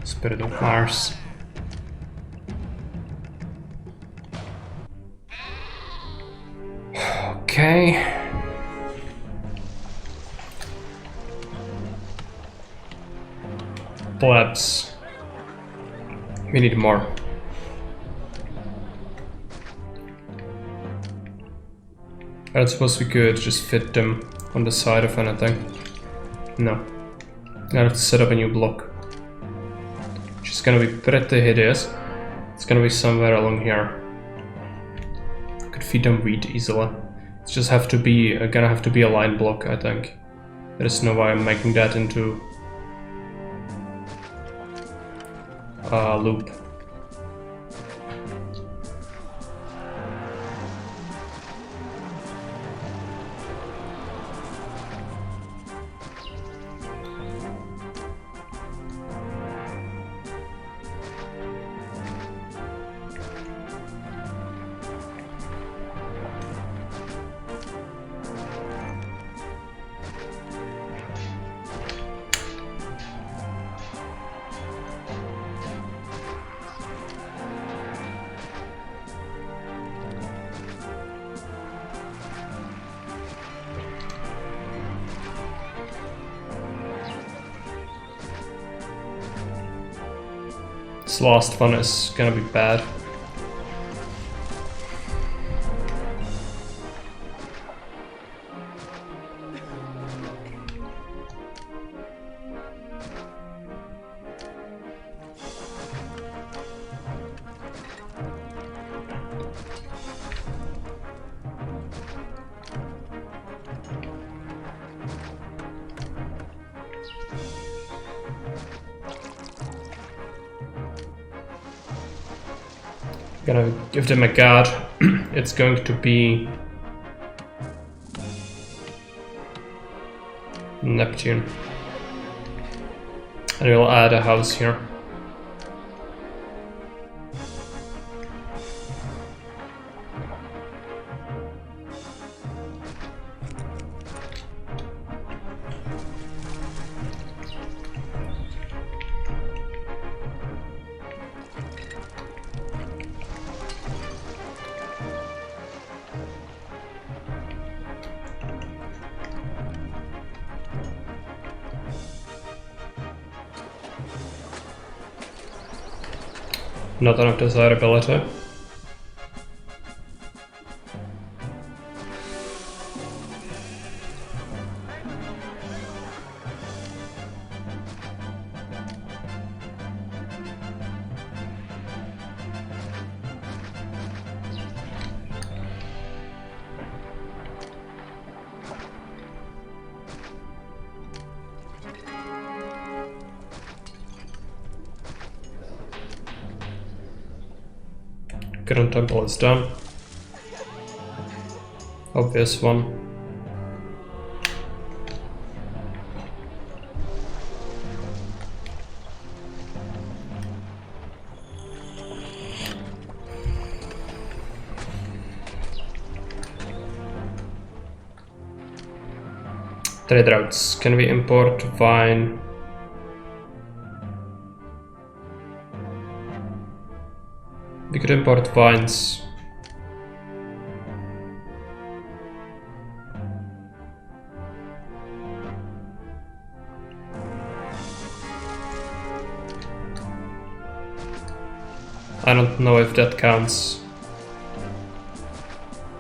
Spirit of Mars. Okay. Plebs. We need more. I suppose we could just fit them on the side of anything. No. I have to set up a new block. It's gonna be pretty hideous. It's gonna be somewhere along here. Could feed them wheat easily. It's just gonna have to be a line block, I think. There is no way I'm making that into a loop. This last one is gonna be bad. Gonna give them a guard. It's going to be Neptune. And we'll add a house here. Not enough desirability. Current temple is done. Obvious one. Trade routes. Can we import wine? We could import vines. I don't know if that counts.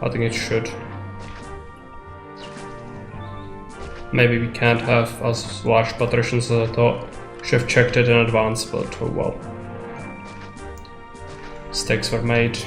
I think it should. Maybe we can't have as large patricians as I thought. Should have checked it in advance, but oh well. Mistakes were made.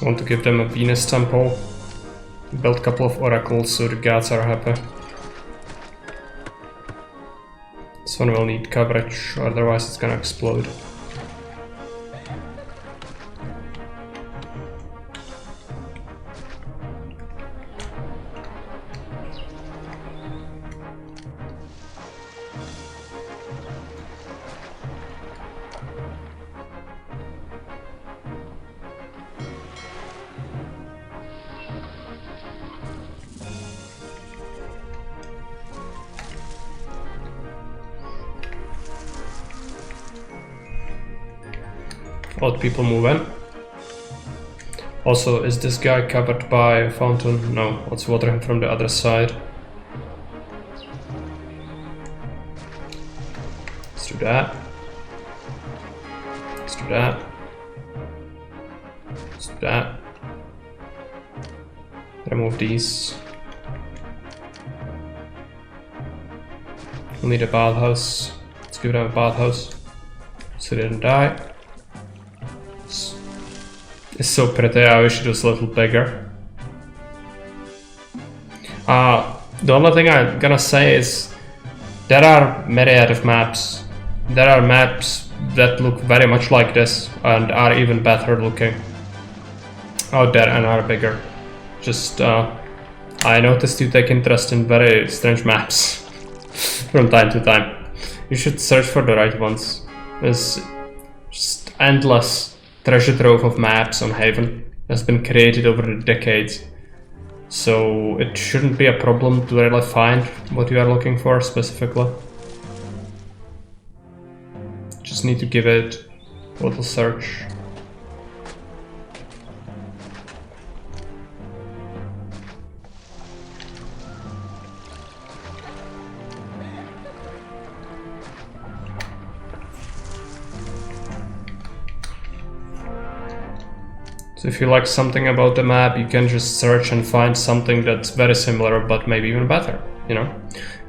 I want to give them a Venus temple. Build a couple of oracles so the gods are happy. This one will need coverage, otherwise it's gonna explode. Let people move in. Also, is this guy covered by a fountain? No, let's water him from the other side. Let's do that. Let's do that. Let's do that. Remove these. We'll need a bathhouse. Let's give them a bathhouse so they didn't die. It's so pretty, I wish it was a little bigger. The only thing I'm gonna say is there are myriad of maps. There are maps that look very much like this and are even better looking out there and are bigger. Just I noticed you take interest in very strange maps from time to time. You should search for the right ones. There's just endless treasure trove of maps on Haven has been created over the decades, so it shouldn't be a problem to really find what you are looking for specifically. Just need to give it a little search. So if you like something about the map, you can just search and find something that's very similar but maybe even better, you know?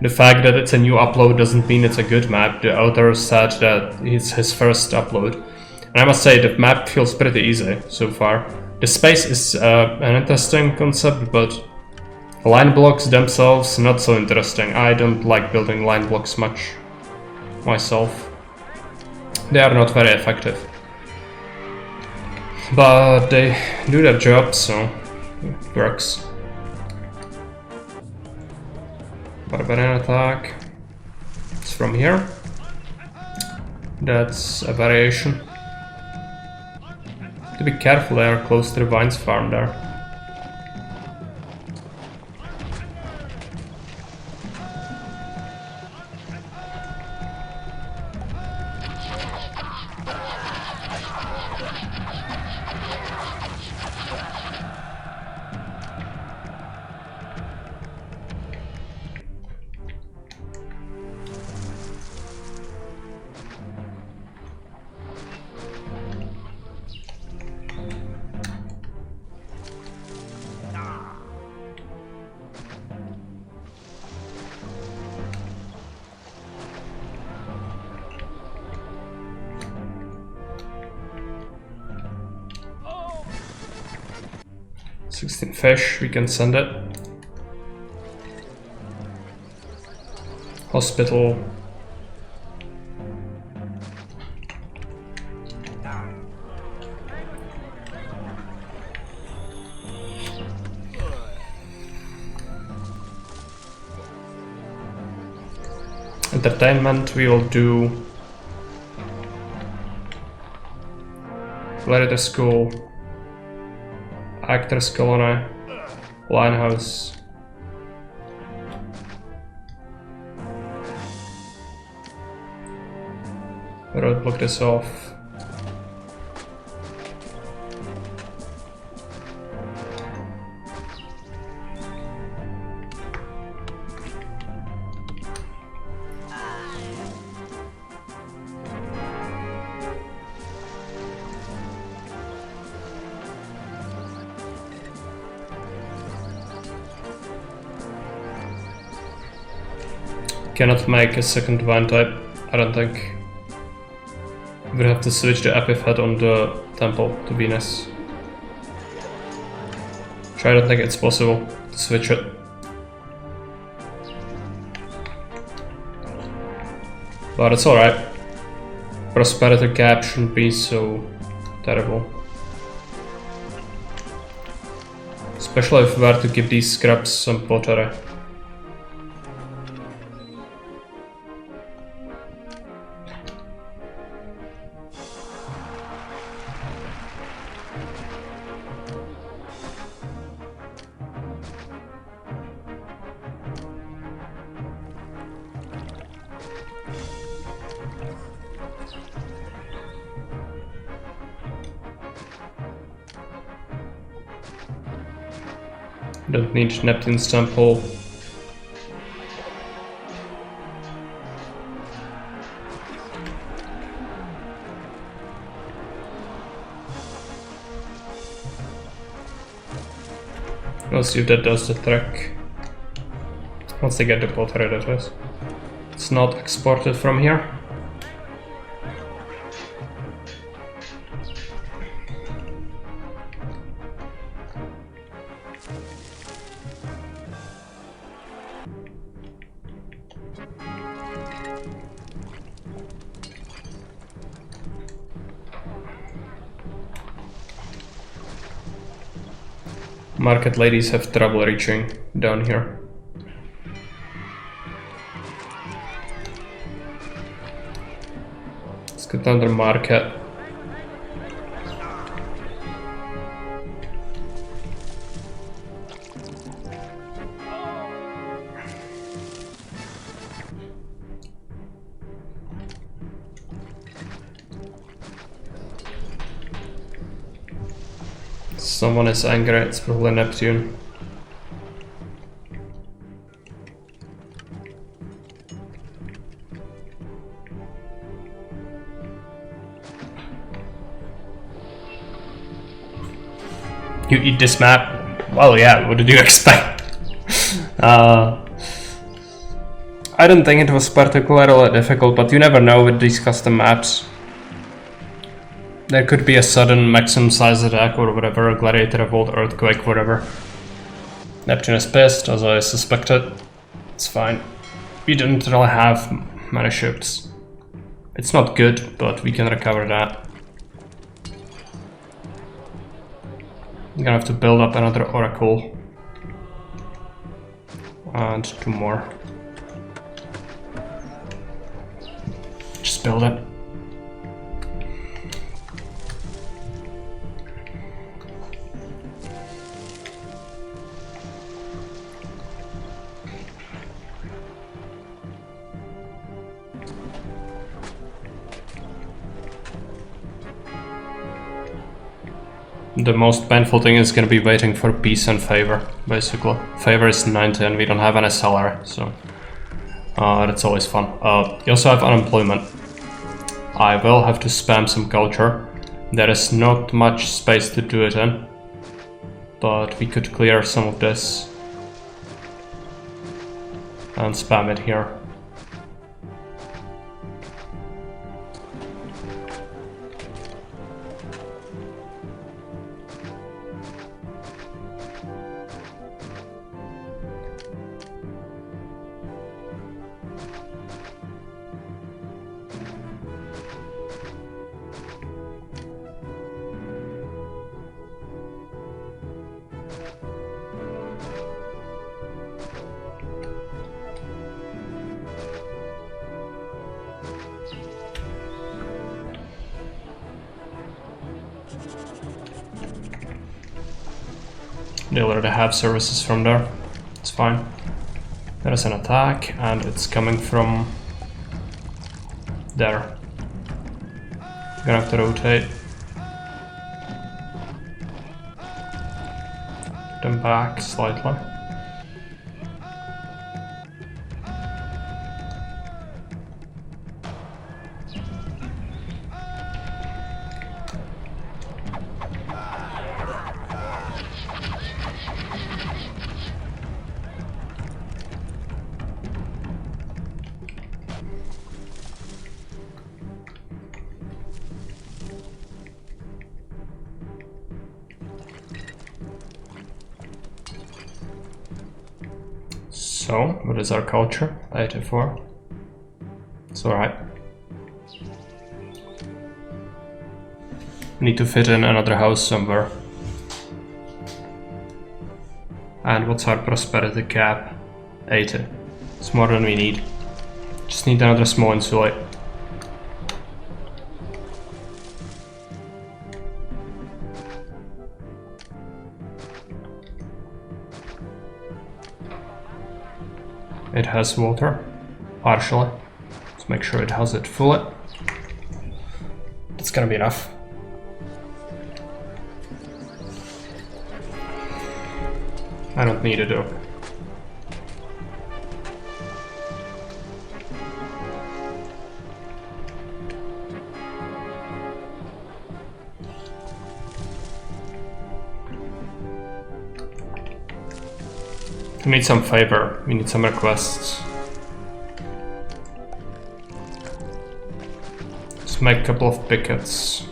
The fact that it's a new upload doesn't mean it's a good map. The author said that it's his first upload. And I must say the map feels pretty easy so far. The space is an interesting concept, but line blocks themselves not so interesting. I don't like building line blocks much myself. They are not very effective. But they do their job, so it works. Barbarian attack. It's from here. That's a variation. To be careful, they are close to the vines farm there. Fish, we can send it. Hospital. entertainment, we will do Gladiator School, Actors Colony, Linehouse. Roadblock this off. Cannot make a second vine type, I don't think. We'll have to switch the epithet on the temple to Venus. I don't think it's possible to switch it. But it's alright. Prosperity gap shouldn't be so terrible. Especially if we were to give these scraps some pottery. Don't need Neptune's temple. We'll see if that does the trick. Once they get the pottery, that is. It's not exported from here. Market ladies have trouble reaching down here. Let's get down to the market. Someone is angry, it's probably Neptune. You eat this map? Well, yeah, what did you expect? I don't think it was particularly difficult, but you never know with these custom maps. There could be a sudden maximum size attack or whatever, a gladiator revolt, earthquake, whatever. Neptune is pissed, as I suspected. It's fine. We didn't really have many ships. It's not good, but we can recover that. I'm gonna have to build up another oracle. And 2 more. Just build it. The most painful thing is gonna be waiting for peace and favor, basically. Favor is 90 and we don't have any salary, so that's always fun. You also have unemployment. I will have to spam some culture. There is not much space to do it in, but we could clear some of this and spam it here. They already have services from there. It's fine. There is an attack, and it's coming from there. Gonna have to rotate them back slightly. So, what is our culture? 84. It's alright. Need to fit in another house somewhere. And what's our prosperity cap? 80. It's more than we need. Just need another small insulate. It has water, partially. Let's make sure it has it fully. That's gonna be enough. I don't need it though. We need some favor, we need some requests. Let's make a couple of pickets.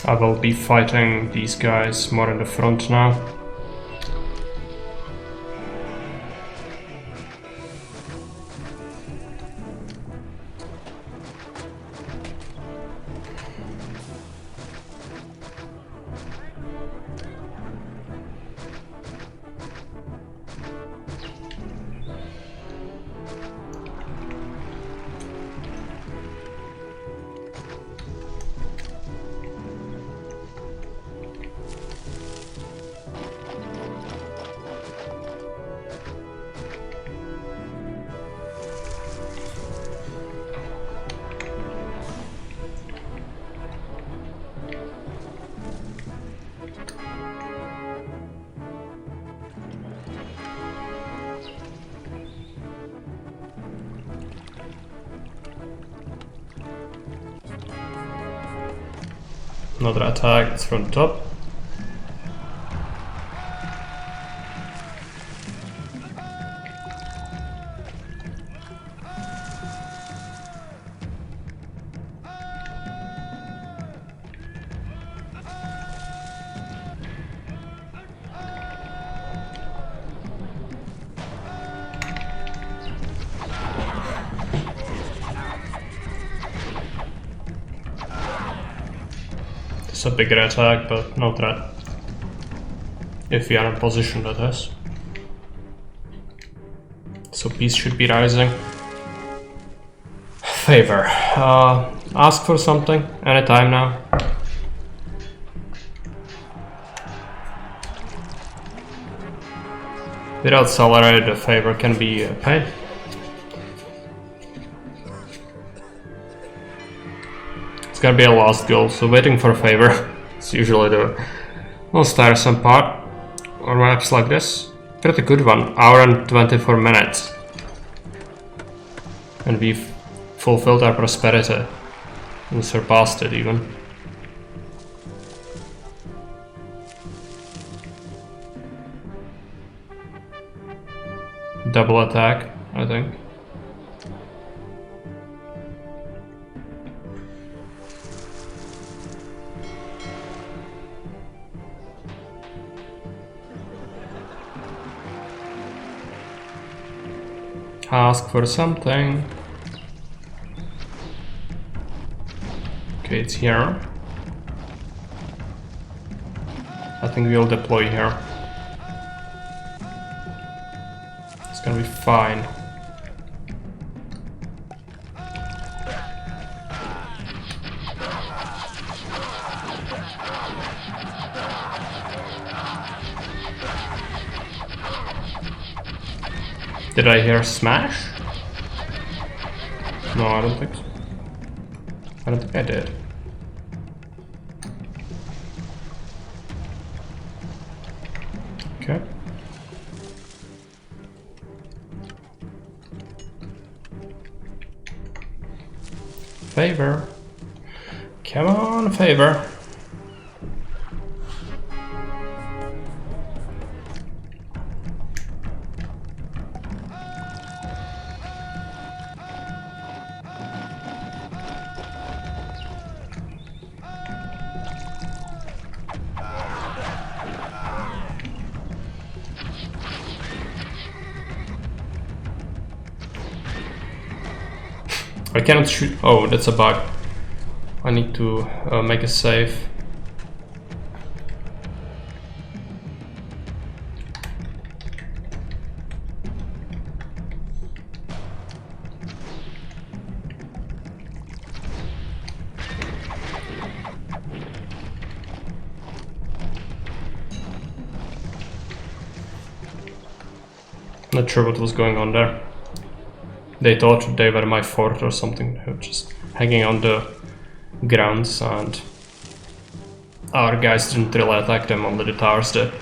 I will be fighting these guys more in the front now. Another attack, it's from the top. It's a bigger attack, but no threat. If we are in position, that is. So peace should be rising. Favor. Ask for something anytime now. Without salary, the favor can be paid. It's gonna be a last goal, so waiting for a favor. It's usually the most tiresome part. Or maps like this. Pretty good one. Hour and 24 minutes. And we've fulfilled our prosperity. And surpassed it even. Double attack, I think. Ask for something. Okay, it's here. I think we'll deploy here. gonna be fine. Did I hear smash? No, I don't think so. I don't think I did. Okay. Favor. Come on, favor. I cannot shoot. Oh, that's a bug. I need to make a save. Not sure what was going on there. They thought they were my fort or something. They were just hanging on the grounds, and our guys didn't really attack them, only the towers did.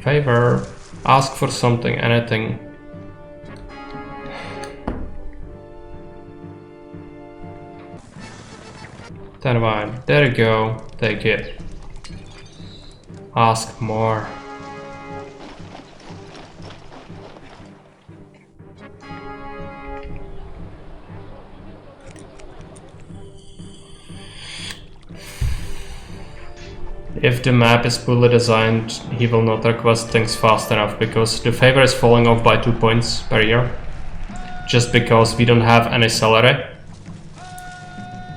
Favor. Ask for something, anything. Then fine. There you go. Take it. Ask more. If the map is poorly designed, he will not request things fast enough, because the favor is falling off by 2 points per year. Just because we don't have any salary.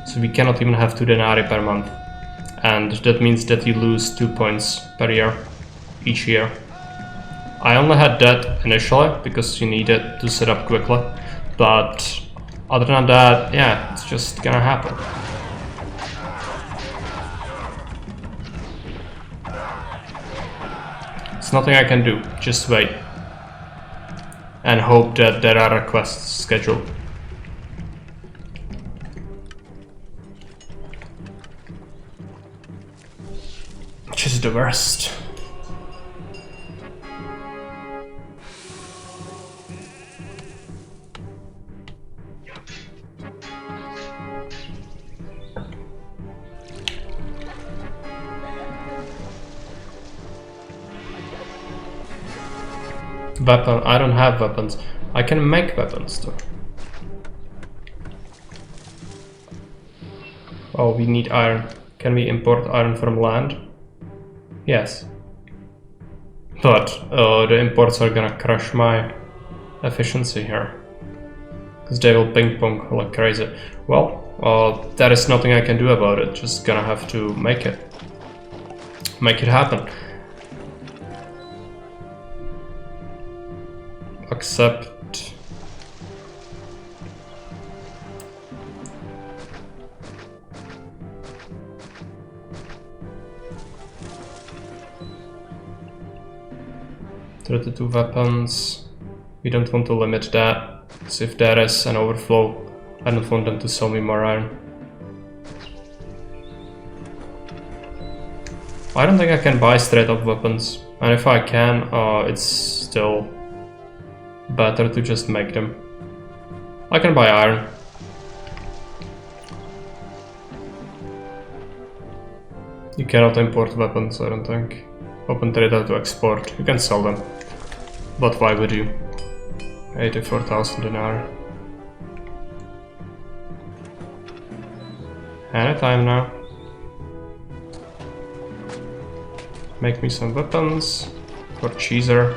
So we cannot even have 2 denarii per month. And that means that you lose 2 points per year, each year. I only had that initially, because you need it to set up quickly. But other than that, yeah, it's just gonna happen. It's nothing I can do, just wait. And hope that there are requests scheduled. Which is the worst. Weapon. I don't have weapons. I can make weapons though. Oh, we need iron. Can we import iron from land? Yes. But the imports are gonna crush my efficiency here. Because they will ping pong like crazy. Well, there is nothing I can do about it. Just gonna have to make it. Make it happen. Accept. $32 weapons. We don't want to limit that. So if there is an overflow, I don't want them to sell me more iron. I don't think I can buy straight up weapons. And if I can, it's still better to just make them. I can buy iron. You cannot import weapons, I don't think. Open trader to export. You can sell them. But why would you? 84,000 denarii. Anytime now. Make me some weapons for cheeser.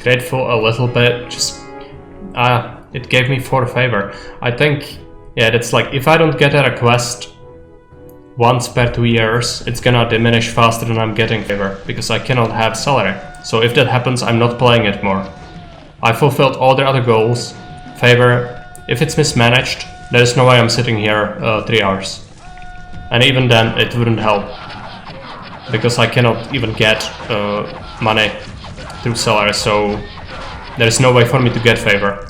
grateful a little bit. Just it gave me 4 favor. I think, yeah, that's like if I don't get a request once per 2 years, it's gonna diminish faster than I'm getting favor because I cannot have salary. So if that happens, I'm not playing it more. I fulfilled all the other goals. Favor, if it's mismanaged, there's no way I'm sitting here 3 hours. And even then, it wouldn't help. Because I cannot even get money through salary, so there's no way for me to get favor.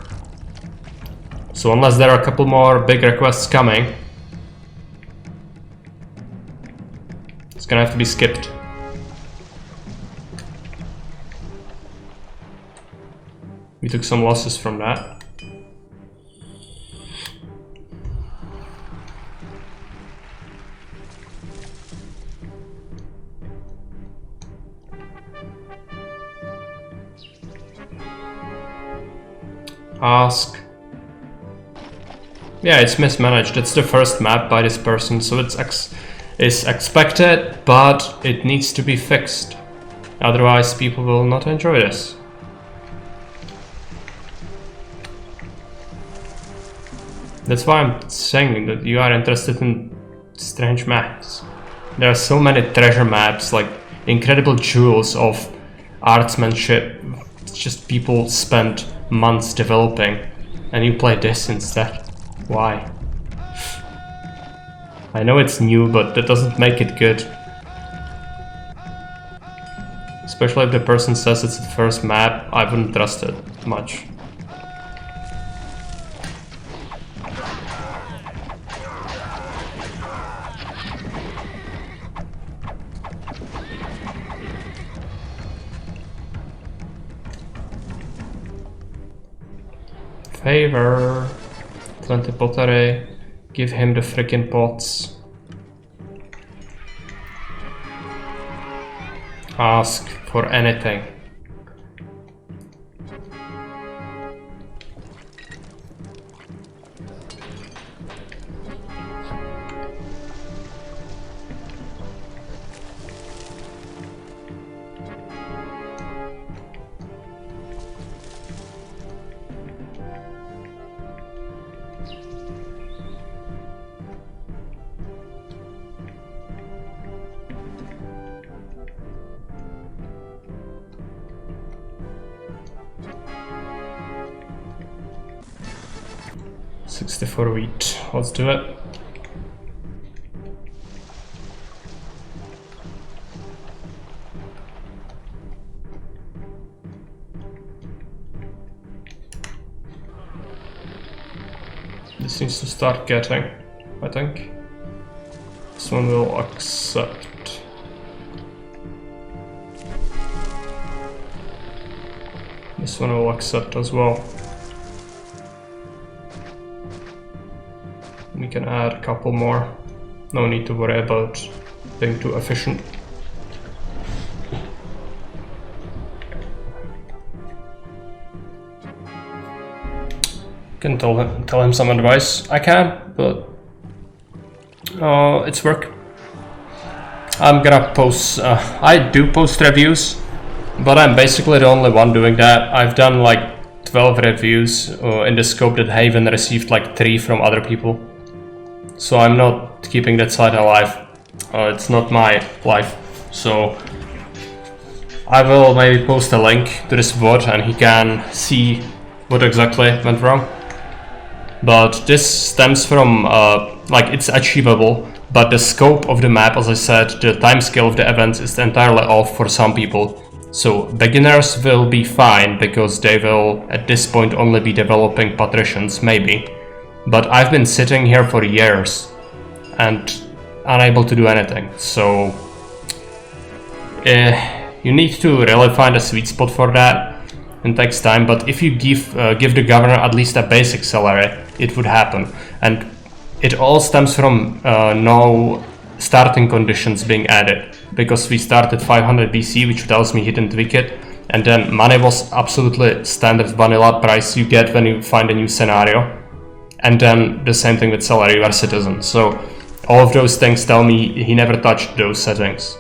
So unless there are a couple more big requests coming, it's gonna have to be skipped. We took some losses from that. Ask. Yeah, it's mismanaged. It's the first map by this person, so it's expected, but it needs to be fixed. Otherwise, people will not enjoy this. That's why I'm saying that you are interested in strange maps. There are so many treasure maps, like incredible jewels of artsmanship. It's just people spend months developing, and you play this instead. Why? I know it's new, but that doesn't make it good. Especially if the person says it's the first map, I wouldn't trust it much. Favor, 20 pottery, give him the freaking pots. Ask for anything. $64 wheat. Let's do it. This needs to start getting, I think. This one will accept. This one will accept as well. We can add a couple more. No need to worry about being too efficient. Can tell him some advice. I can, but it's work. I'm gonna post. I do post reviews, but I'm basically the only one doing that. I've done like 12 reviews in the scope that Haven received like 3 from other people. So I'm not keeping that site alive. It's not my life. So I will maybe post a link to this VOD and he can see what exactly went wrong. But this stems from, like, it's achievable, but the scope of the map, as I said, the time scale of the events is entirely off for some people. So beginners will be fine because they will at this point only be developing patricians, maybe. But I've been sitting here for years and unable to do anything, so you need to really find a sweet spot for that. It takes time, but if you give the governor at least a basic salary, it would happen. And it all stems from no starting conditions being added, because we started 500 BC, which tells me he didn't tweak it, and then money was absolutely standard vanilla price you get when you find a new scenario. And then the same thing with salary, you are citizen. So all of those things tell me he never touched those settings.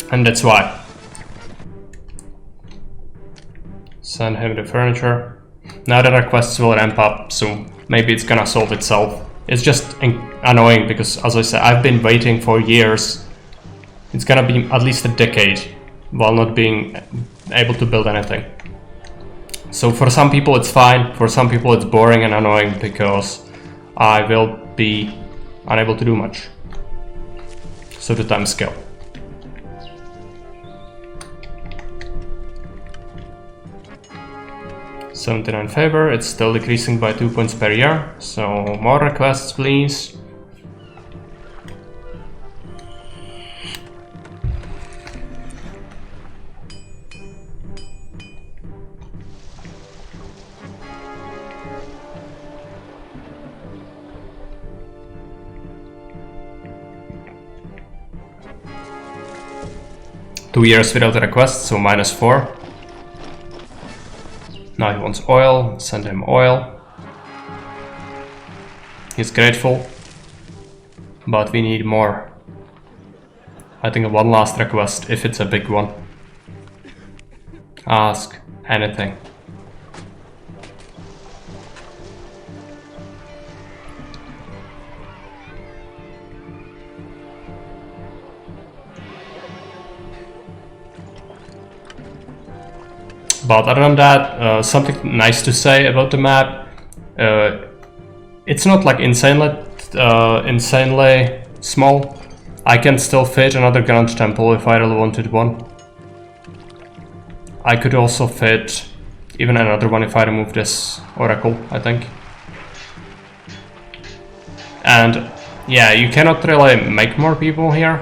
And that's why. Send him the furniture. Now the requests will ramp up, so maybe it's gonna solve itself. It's just annoying because, as I said, I've been waiting for years. It's gonna be at least a decade while not being able to build anything. So for some people it's fine, for some people it's boring and annoying because I will be unable to do much. So the time scale. 79 favor, it's still decreasing by 2 points per year, so more requests please. Two years without a request, so -4. Now he wants oil, send him oil. He's grateful, but we need more. I think one last request, if it's a big one. Ask anything. But other than that, something nice to say about the map. It's not like insanely small. I can still fit another Grand Temple if I really wanted one. I could also fit even another one if I remove this Oracle, I think. And yeah, you cannot really make more people here.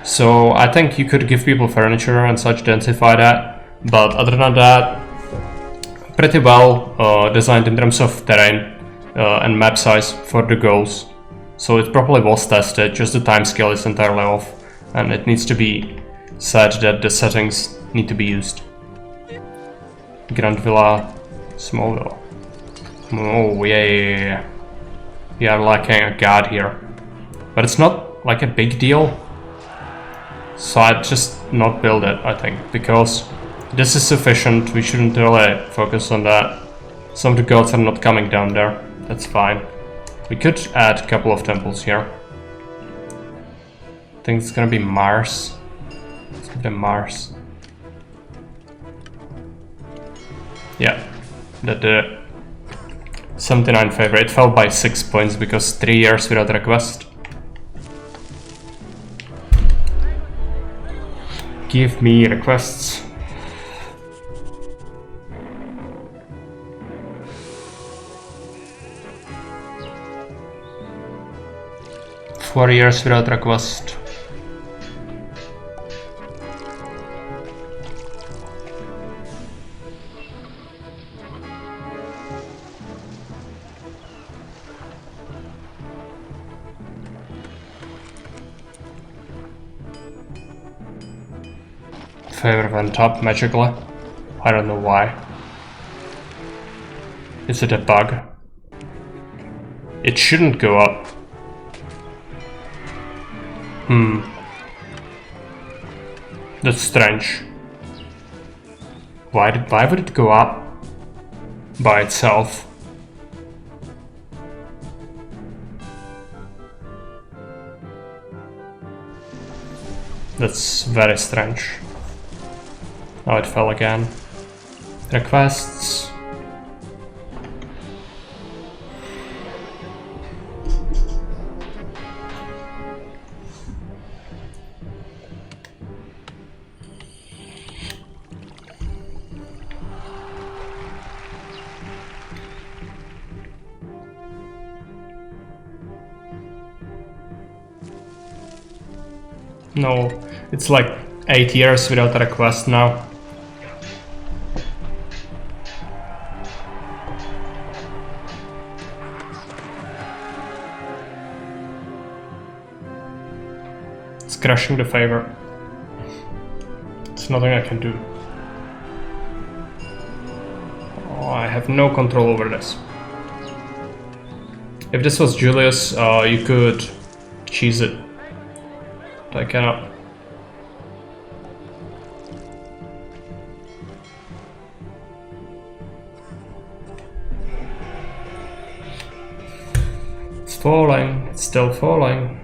So I think you could give people furniture and such, densify that. But other than that, pretty well designed in terms of terrain and map size for the goals. So it probably was tested, just the time scale is entirely off. And it needs to be said that the settings need to be used. Grand Villa, Small Villa. Oh yeah. We are lacking a guard here. But it's not like a big deal. So I'd just not build it, I think, because this is sufficient. We shouldn't really focus on that. Some of the gods are not coming down there. That's fine. We could add a couple of temples here. I think it's gonna be Mars. Let's give them Mars. Yeah, that did it. 79 favor. It fell by 6 points because 3 years without a request. Give me requests. Four years without request. Favor went up magically. I don't know why. Is it a bug? It shouldn't go up. That's strange. Why would it go up by itself? That's very strange. Now it fell again. Requests. No, it's like 8 years without a request now. It's crushing the favor. There's nothing I can do. Oh, I have no control over this. If this was Julius, you could cheese it. I cannot. falling, it's still falling.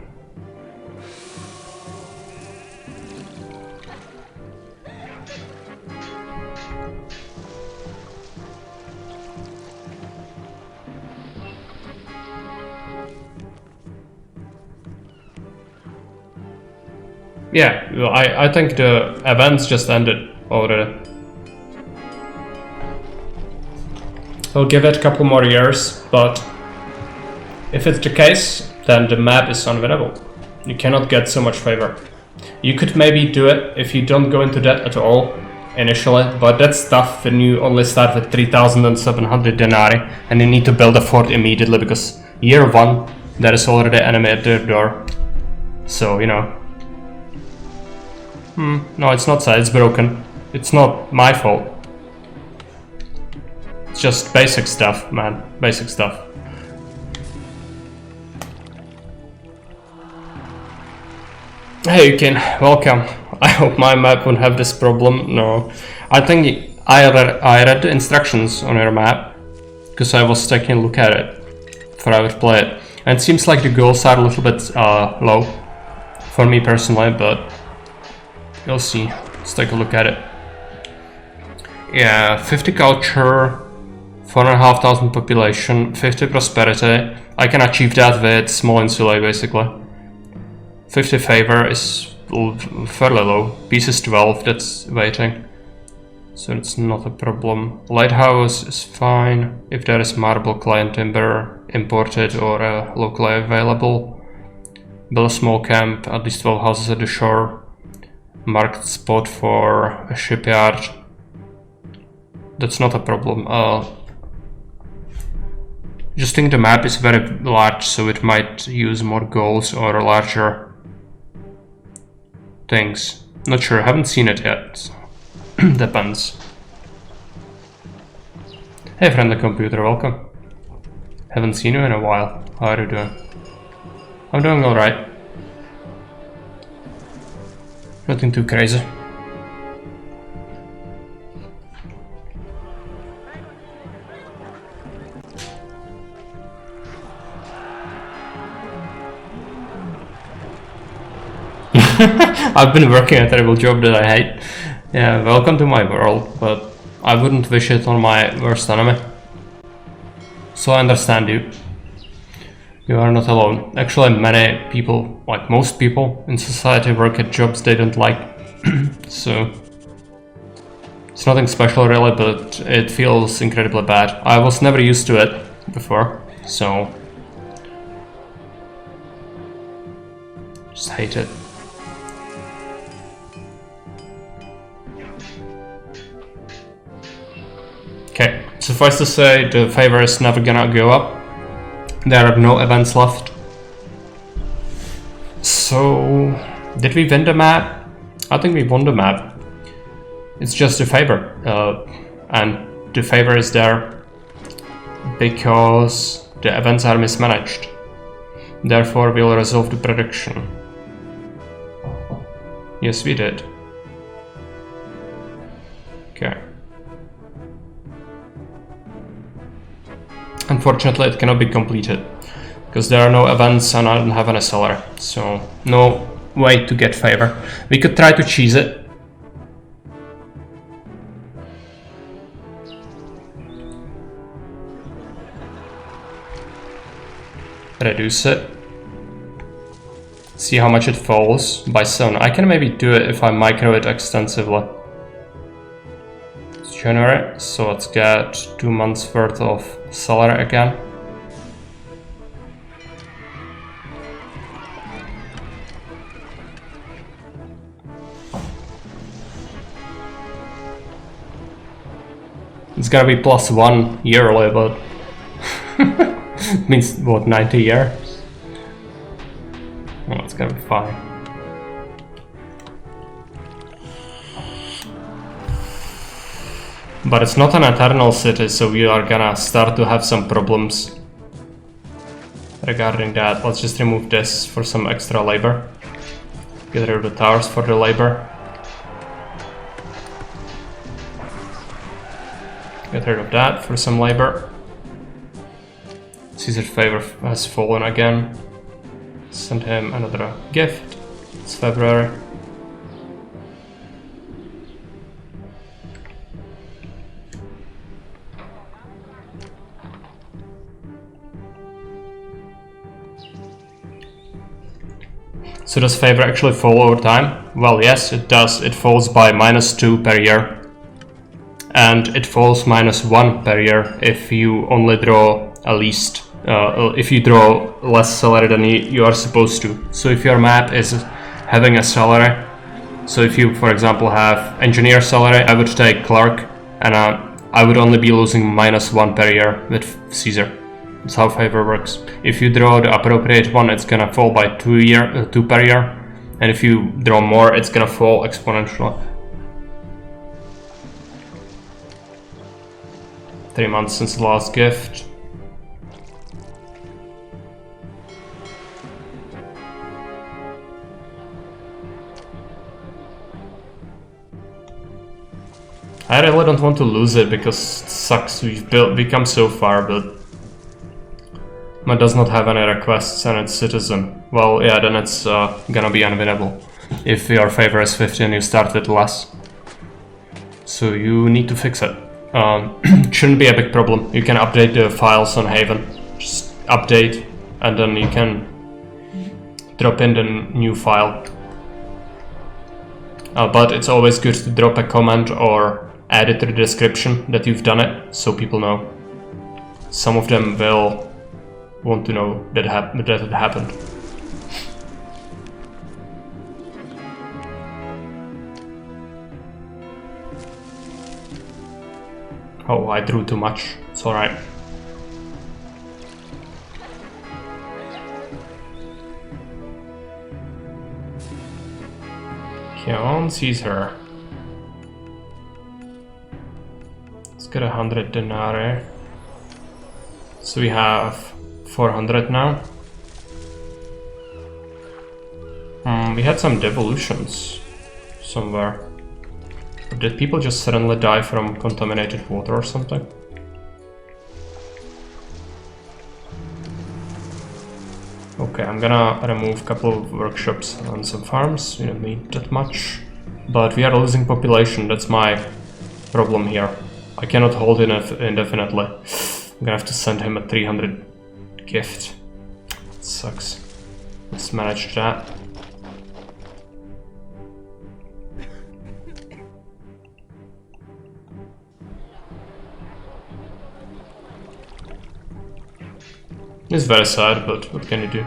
Yeah, well, I think the events just ended already. I'll give it a couple more years, but if it's the case, then the map is unwinnable. You cannot get so much favor. You could maybe do it if you don't go into debt at all initially, but that's tough when you only start with 3,700 denarii and you need to build a fort immediately because year 1 there is already enemy at their door. So, you know. No, it's not sad, it's broken. It's not my fault. It's just basic stuff, man. Basic stuff. Hey, Yukin, welcome. I hope my map won't have this problem. No. I think I read the instructions on your map, because I was taking a look at it before I would play it. And it seems like the goals are a little bit low for me personally, but you'll see. Let's take a look at it. Yeah, 50 culture, 4,500 population, 50 prosperity. I can achieve that with small insulae basically. 50 favor is fairly low. Peace is 12, that's waiting. So it's not a problem. Lighthouse is fine. If there is marble, client timber imported or locally available. Build a small camp, at least 12 houses at the shore. Marked spot for a shipyard. That's not a problem. Just think the map is very large, so it might use more goals or larger things. Not sure, haven't seen it yet. Depends. Hey friendly computer, welcome. Haven't seen you in a while. How are you doing? I'm doing alright. Nothing too crazy. I've been working a terrible job that I hate. Yeah, welcome to my world, but I wouldn't wish it on my worst enemy. So I understand you. You are not alone. Actually, many people, like most people in society, work at jobs they don't like. So it's nothing special really, but it feels incredibly bad. I was never used to it before, so just hate it. Okay, suffice to say, the favor is never gonna go up. There are no events left. So, did we win the map? I think we won the map. It's just a favor. And the favor is there because the events are mismanaged. Therefore, we'll resolve the prediction. Yes, we did. Okay. Unfortunately, it cannot be completed because there are no events and I don't have any seller, so no way to get favor. We could try to cheese it. Reduce it. See how much it falls by 7. I can maybe do it if I micro it extensively. January, so let's get 2 months worth of salary again. It's gonna be +1 yearly, but it means what, 90 years? Well, it's gonna be fine. But it's not an eternal city, so we are gonna start to have some problems regarding that. Let's just remove this for some extra labor. Get rid of the towers for the labor. Get rid of that for some labor. Caesar's favor has fallen again. Send him another gift. It's February. So does favor actually fall over time? Well, yes, it does. It falls by -2 per year. And it falls -1 per year if you only draw if you draw less salary than you are supposed to. So if your map is having a salary, so if you, for example, have engineer salary, I would take clerk, and I would only be losing -1 per year with Caesar. That's how favor works. If you draw the appropriate one, it's gonna fall by 2 per year, and if you draw more, it's gonna fall exponentially. 3 months since the last gift. I really don't want to lose it because it sucks. We've become so far, but it does not have any requests and it's citizen. Well, yeah, then it's gonna be unwinnable if your favor is 50 and you start with less. So you need to fix it. Shouldn't be a big problem. You can update the files on Haven. Just update, and then you can drop in the new file. But it's always good to drop a comment or add it to the description that you've done it, so people know. Some of them will want to know that it happened. Oh, I drew too much. It's alright. Come on, Caesar. Let's get 100 denarii. So we have 400 now. We had some devolutions somewhere. Did people just suddenly die from contaminated water or something? Okay, I'm gonna remove a couple of workshops and some farms. We don't need that much. But we are losing population, that's my problem here. I cannot hold it indefinitely. I'm gonna have to send him a 300 gift. It sucks. Let's manage that. It's very sad, but what can you do?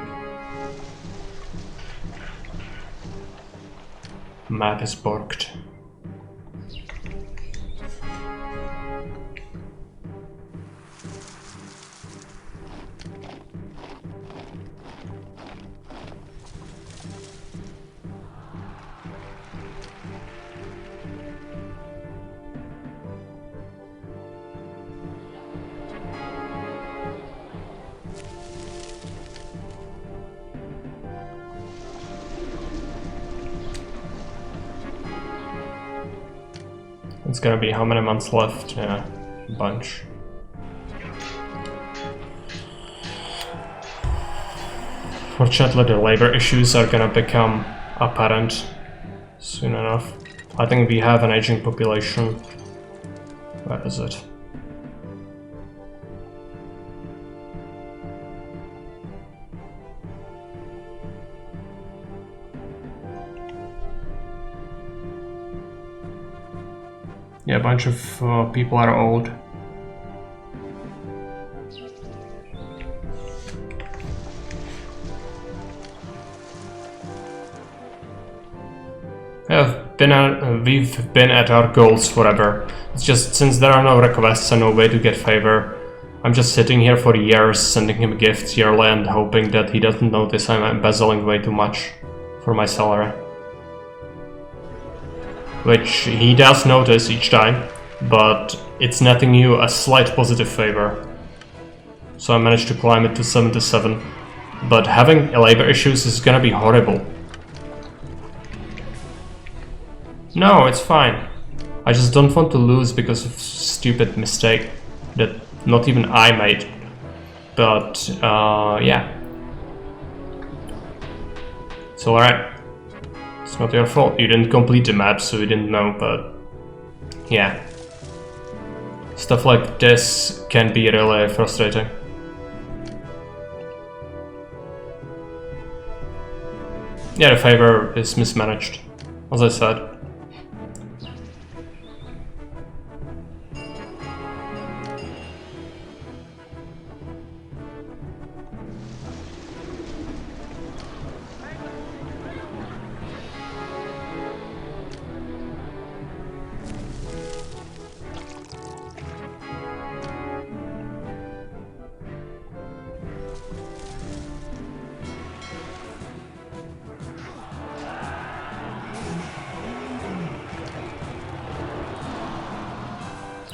Map is borked. It's gonna be how many months left? Yeah, a bunch. Fortunately, the labor issues are gonna become apparent soon enough. I think we have an aging population. Where is it? Yeah, a bunch of people are old. We've been at our goals forever. It's just since there are no requests and no way to get favor, I'm just sitting here for years sending him gifts yearly and hoping that he doesn't notice I'm embezzling way too much for my salary. Which he does notice each time, but it's netting you a slight positive favor. So I managed to climb it to 77, but having labor issues is gonna be horrible. No, it's fine. I just don't want to lose because of stupid mistake that not even I made. but yeah. It's alright. It's not your fault. You didn't complete the map, so you didn't know, but yeah. Stuff like this can be really frustrating. Yeah, the favor is mismanaged, as I said.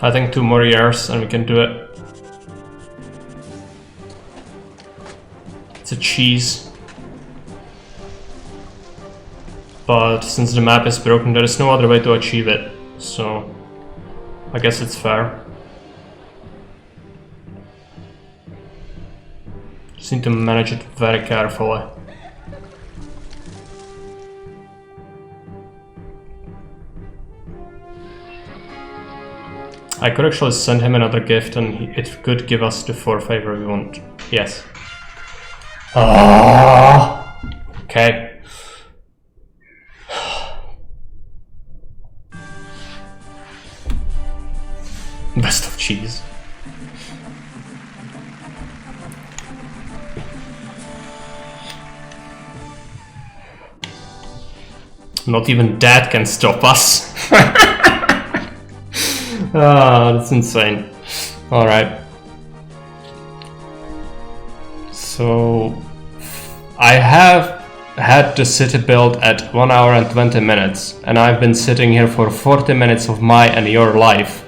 I think 2 more years and we can do it. It's a cheese. But since the map is broken, there is no other way to achieve it. So I guess it's fair. Just need to manage it very carefully. I could actually send him another gift and it could give us the 4 favor we want. Yes. Okay. Best of cheese. Not even that can stop us. Ah, that's insane. Alright. So I have had the city built at 1 hour and 20 minutes, and I've been sitting here for 40 minutes of my and your life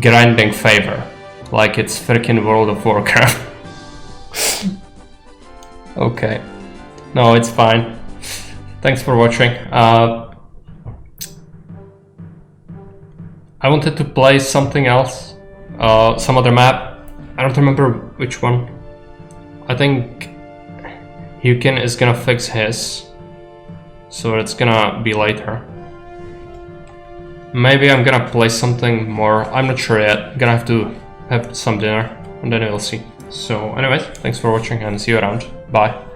grinding favor. Like it's freaking World of Warcraft. Okay. No, it's fine. Thanks for watching. I wanted to play something else, some other map. I don't remember which one. I think Hukin is gonna fix his, so it's gonna be later. Maybe I'm gonna play something more, I'm not sure yet. I'm gonna have to have some dinner and then we'll see. So anyways, thanks for watching and see you around. Bye.